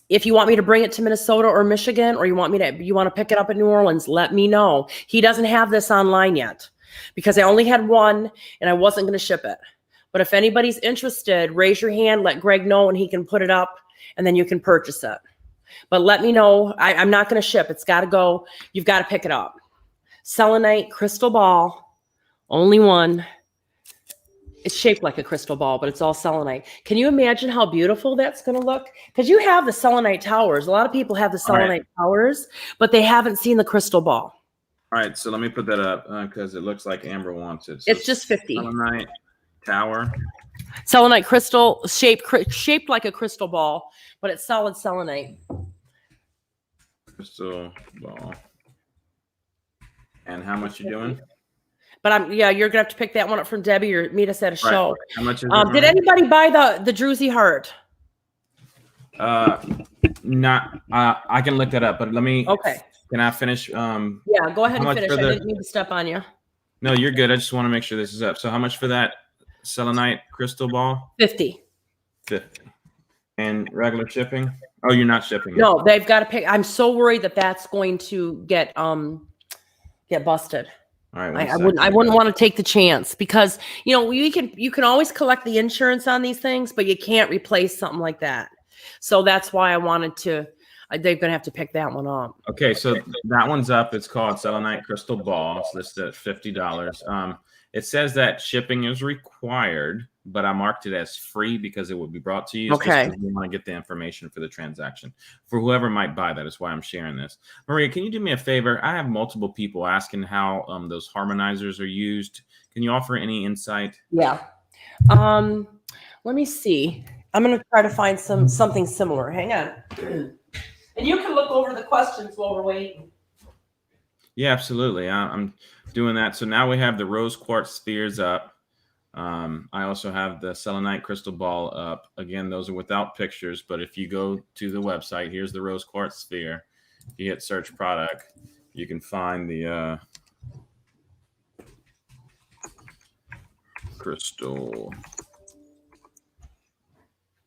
If you want me to bring it to Minnesota or Michigan, or you want to pick it up in New Orleans, let me know. He doesn't have this online yet because I only had one and I wasn't going to ship it. But if anybody's interested, raise your hand, let Greg know, and he can put it up, and then you can purchase it. But let me know. I'm not going to ship. It's got to go. You've got to pick it up. Selenite crystal ball, only one. It's shaped like a crystal ball, but it's all selenite. Can you imagine how beautiful that's going to look? Because you have the selenite towers. A lot of people have the selenite towers, but they haven't seen the crystal ball. All right, so let me put that up because it looks like Amber wants it. So it's just 50. Selenite tower. Selenite crystal, shaped like a crystal ball, but it's solid selenite. Crystal ball. And how much you doing? But you're gonna have to pick that one up from Debbie or meet us at a show. Right. How much is it? Did anybody buy the Druzy heart? Not. I can look that up, but let me. Okay. Can I finish? Yeah, go ahead and finish. I didn't mean to step on you. No, you're good. I just want to make sure this is up. So how much for that selenite crystal ball? 50. 50. And regular shipping? Oh, you're not shipping. No, they've got to pick. I'm so worried that that's going to get busted. All right, I wouldn't want to take the chance because you can always collect the insurance on these things, but you can't replace something like that. So that's why I wanted to. They're gonna have to pick that one up. Okay, so that one's up. It's called selenite crystal ball. It's listed at $50. It says that shipping is required, but I marked it as free because it would be brought to you. Okay. We want to get the information for the transaction for whoever might buy that. Is why I'm sharing this. Maria, can you do me a favor? I have multiple people asking how those harmonizers are used. Can you offer any insight? Yeah. Let me see. I'm going to try to find something similar. Hang on. And you can look over the questions while we're waiting. Yeah, absolutely. I'm doing that. So now we have the rose quartz spheres up. I also have the selenite crystal ball up. Again, those are without pictures, but if you go to the website, here's the rose quartz sphere. If you hit search product, you can find the crystal.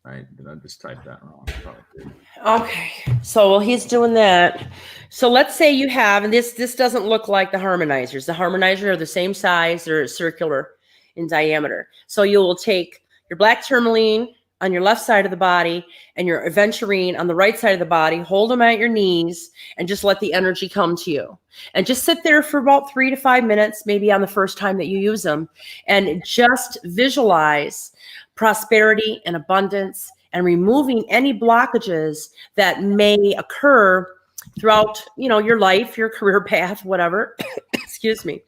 Right? Did I just type that wrong? Probably did. Okay. So while he's doing that, so let's say you have, and this doesn't look like the harmonizers. The harmonizers are the same size. They're circular in diameter. So you will take your black tourmaline on your left side of the body and your aventurine on the right side of the body, hold them at your knees, and just let the energy come to you. And just sit there for about 3 to 5 minutes, maybe on the first time that you use them, and just visualize prosperity and abundance and removing any blockages that may occur throughout, your life, your career path, whatever. excuse me,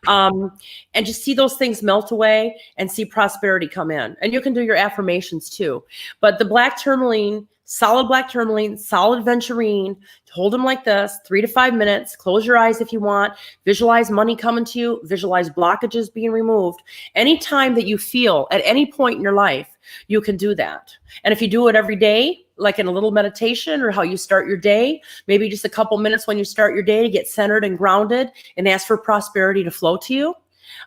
and just see those things melt away and see prosperity come in. And you can do your affirmations too. But the black tourmaline, solid aventurine, hold them like this, 3 to 5 minutes. Close your eyes if you want. Visualize money coming to you. Visualize blockages being removed. Anytime that you feel at any point in your life, you can do that. And if you do it every day, like in a little meditation or how you start your day, maybe just a couple minutes when you start your day to get centered and grounded and ask for prosperity to flow to you.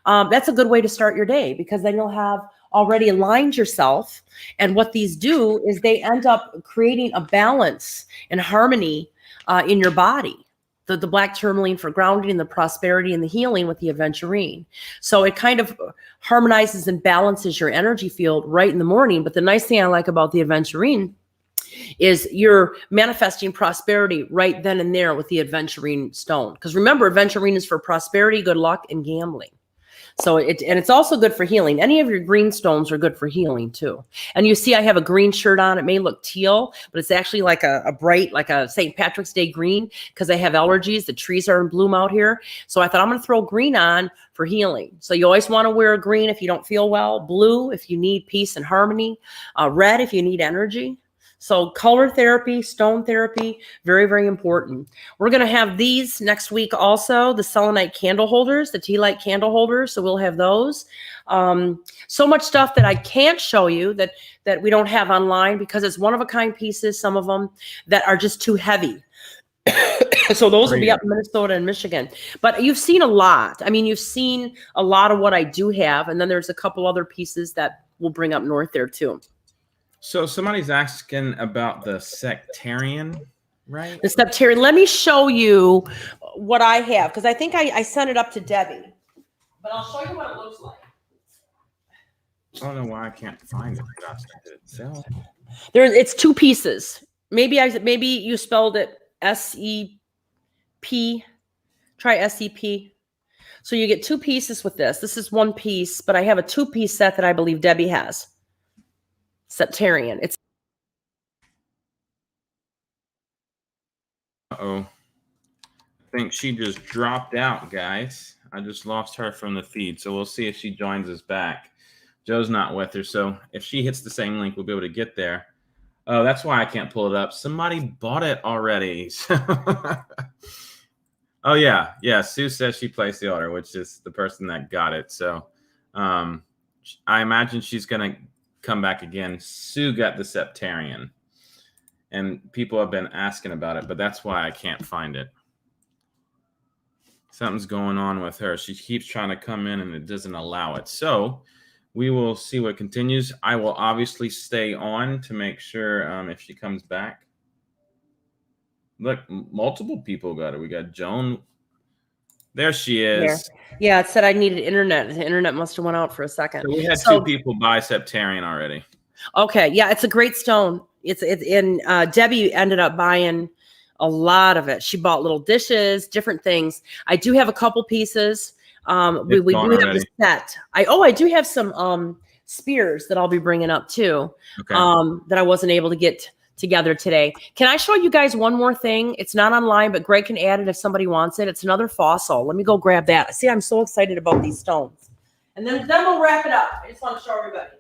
That's a good way to start your day, because then you'll have already aligned yourself. And what these do is they end up creating a balance and harmony in your body. The black tourmaline for grounding and the prosperity and the healing with the aventurine. So it kind of harmonizes and balances your energy field right in the morning. But the nice thing I like about the aventurine is you're manifesting prosperity right then and there with the aventurine stone. Because remember, aventurine is for prosperity, good luck, and gambling. So it's also good for healing. Any of your green stones are good for healing too. And you see, I have a green shirt on. It may look teal, but it's actually like a bright, like a St. Patrick's Day green, because I have allergies. The trees are in bloom out here. So I thought I'm going to throw green on for healing. So you always want to wear a green if you don't feel well, blue if you need peace and harmony, red if you need energy. So color therapy, stone therapy, very, very important. We're going to have these next week also, the selenite candle holders, the tea light candle holders. So we'll have those. So much stuff that I can't show you that we don't have online, because it's one-of-a-kind pieces, some of them that are just too heavy. So those will be up in Minnesota and Michigan. But you've seen a lot. I mean, you've seen a lot of what I do have. And then there's a couple other pieces that we'll bring up north there too. So somebody's asking about the sectarian, right? The septarian. Let me show you what I have, because I think I sent it up to Debbie. But I'll show you what it looks like. I don't know why I can't find it. Itself. It's 2 pieces. Maybe you spelled it S-E-P. Try S-E-P. So you get 2 pieces with this. This is 1 piece, but I have a 2-piece set that I believe Debbie has. Septarian. It's I think she just dropped out, guys. I just lost her from the feed, so we'll see if she joins us back. Joe's not with her, so if she hits the same link, we'll be able to get there. Oh, that's why I can't pull it up. Somebody bought it already. Oh yeah. Sue says she placed the order, which is the person that got it. So I imagine she's gonna come back again. Sue got the septarian, and people have been asking about it, but that's why I can't find it. Something's going on with her. She keeps trying to come in and it doesn't allow it. So we will see what continues. I will obviously stay on to make sure if she comes back. Look, multiple people got it. We got Joan. There she is. There. Yeah, it said I needed internet. The internet must have went out for a second. So we had 2 people buy septarian already. Okay, yeah, it's a great stone. It's in Debbie ended up buying a lot of it. She bought little dishes, different things. I do have a couple pieces. We do have the set. I do have some spears that I'll be bringing up too. Okay. That I wasn't able to get together today. Can I show you guys one more thing? It's not online, but Greg can add it if somebody wants it. It's another fossil. Let me go grab that. See, I'm so excited about these stones. And then we'll wrap it up. I just want to show everybody.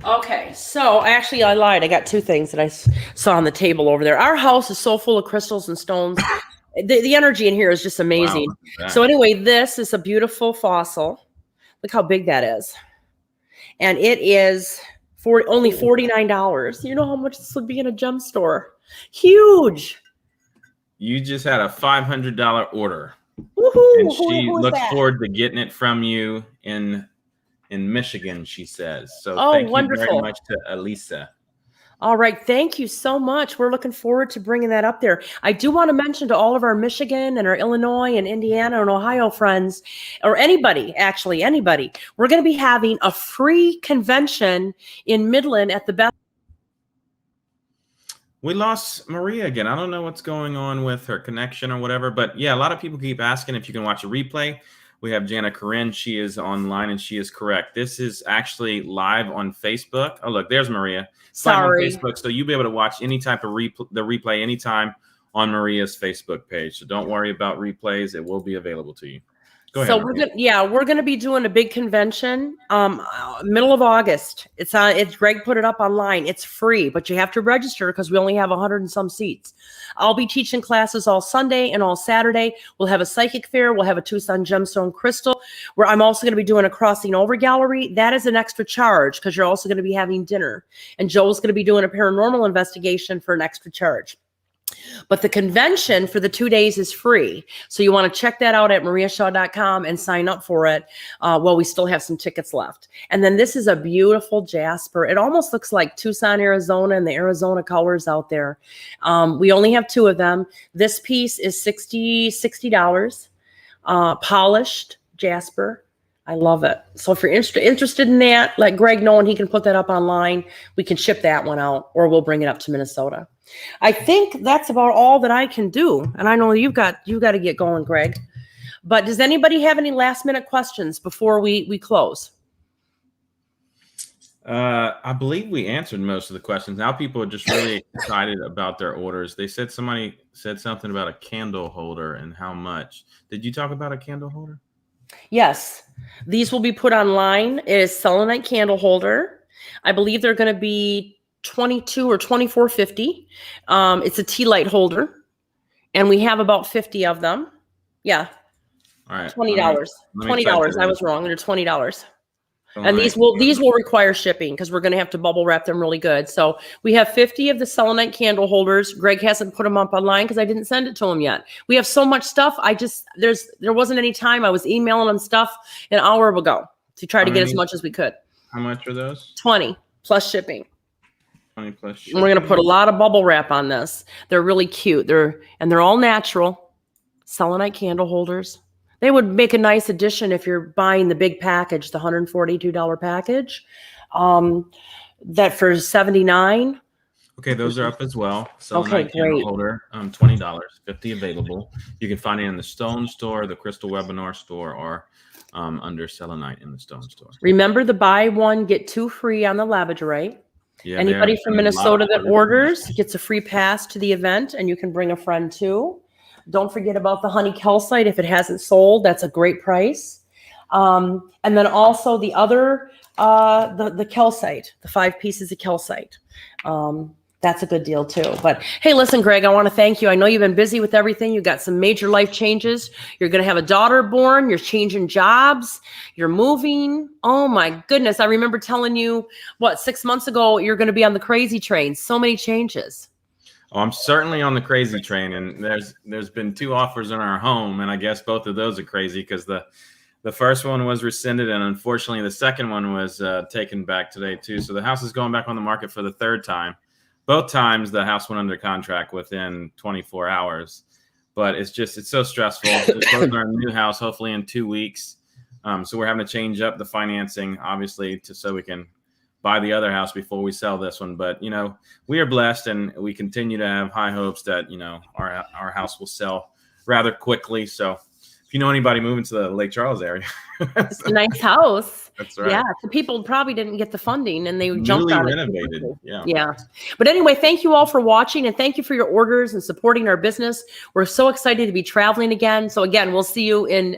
Okay, so I lied. I got 2 things that I saw on the table over there. Our house is so full of crystals and stones. The energy in here is just amazing. Wow, so anyway, this is a beautiful fossil. Look how big that is. And it is only $49. You know how much this would be in a gem store? Huge. You just had a $500 order. Woohoo! And she looks forward to getting it from you in Michigan, she says. So thank you very much to Elisa. All right. Thank you so much. We're looking forward to bringing that up there. I do want to mention to all of our Michigan and our Illinois and Indiana and Ohio friends, or anybody, we're going to be having a free convention in Midland at the best. We lost Maria again. I don't know what's going on with her connection or whatever, but yeah, a lot of people keep asking if you can watch a replay. We have Jana Corinne. She is online and she is correct. This is actually live on Facebook. Oh, look, there's Maria. It's live on Sorry. Facebook, so you'll be able to watch any type of the replay anytime on Maria's Facebook page. So don't worry about replays. It will be available to you. Go ahead. So we're gonna be doing a big convention, middle of August. It's Greg put it up online. It's free, but you have to register because we only have 100 and some seats. I'll be teaching classes all Sunday and all Saturday. We'll have a psychic fair. We'll have a Tucson Gemstone crystal, where I'm also going to be doing a crossing over gallery. That is an extra charge because you're also going to be having dinner. And Joel's going to be doing a paranormal investigation for an extra charge. But the convention for the 2 days is free. So you want to check that out at mariashaw.com and sign up for it while we still have some tickets left. And then this is a beautiful jasper. It almost looks like Tucson, Arizona, and the Arizona colors out there. We only have 2 of them. This piece is $60, polished jasper. I love it. So if you're interested in that, let Greg know and he can put that up online. We can ship that one out or we'll bring it up to Minnesota. I think that's about all that I can do. And I know you got to get going, Greg. But does anybody have any last minute questions before we close? I believe we answered most of the questions. Now people are just really excited about their orders. They said somebody said something about a candle holder and how much. Did you talk about a candle holder? Yes. These will be put online. It is selenite candle holder. I believe they're going to be $22 or $24.50. It's a tea light holder, and we have about 50 of them. Yeah. All right. $20. $20. I was wrong. They're $20. And these will require shipping because we're going to have to bubble wrap them really good. So we have 50 of the selenite candle holders. Greg hasn't put them up online because I didn't send it to him yet. We have so much stuff. There wasn't any time. I was emailing him stuff an hour ago to try to get as much as we could. How much are those? 20 plus shipping. 20 plus shipping. And we're going to put a lot of bubble wrap on this. They're really cute. They're all natural selenite candle holders. They would make a nice addition if you're buying the big package, the $142 package. That for $79. Okay, those are up as well. Okay, great. Holder, $20, 50 available. You can find it in the Stone Store, the Crystal Webinar Store, or under Selenite in the Stone Store. Remember the buy one get 2 free on the labradorite. Yeah, anybody from Minnesota that orders gets a free pass to the event, and you can bring a friend too. Don't forget about the honey calcite. If it hasn't sold, that's a great price. And then also the other, the calcite, the 5 pieces of calcite. That's a good deal too. But hey, listen, Greg, I want to thank you. I know you've been busy with everything. You got some major life changes. You're going to have a daughter born. You're changing jobs. You're moving. Oh my goodness. I remember telling you, 6 months ago, you're going to be on the crazy train. So many changes. Oh, I'm certainly on the crazy train, and there's been 2 offers in our home, and I guess both of those are crazy because the first one was rescinded, and unfortunately the second one was taken back today too. So the house is going back on the market for the 3rd time. Both times the house went under contract within 24 hours, but it's so stressful. We're closing our new house hopefully in 2 weeks, so we're having to change up the financing, obviously, so we can buy the other house before we sell this one. But, we are blessed and we continue to have high hopes that, our house will sell rather quickly. So if you know anybody moving to the Lake Charles area, it's a nice house. That's right. Yeah. So people probably didn't get the funding and they jumped on it. Renovated. Yeah. Yeah. But anyway, thank you all for watching and thank you for your orders and supporting our business. We're so excited to be traveling again. So again, we'll see you in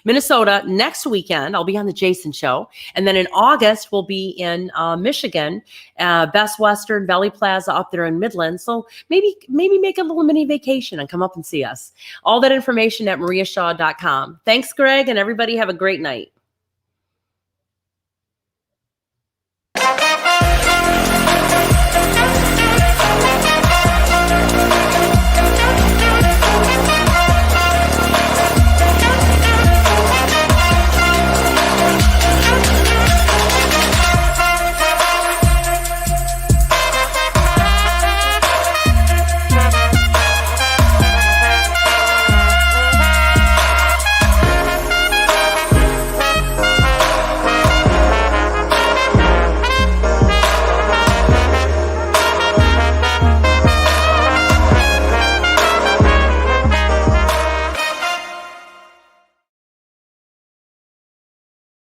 Minnesota next weekend. I'll be on the Jason Show. And then in August, we'll be in Michigan, Best Western, Valley Plaza up there in Midland. So maybe make a little mini vacation and come up and see us. All that information at mariashaw.com. Thanks, Greg, and everybody have a great night.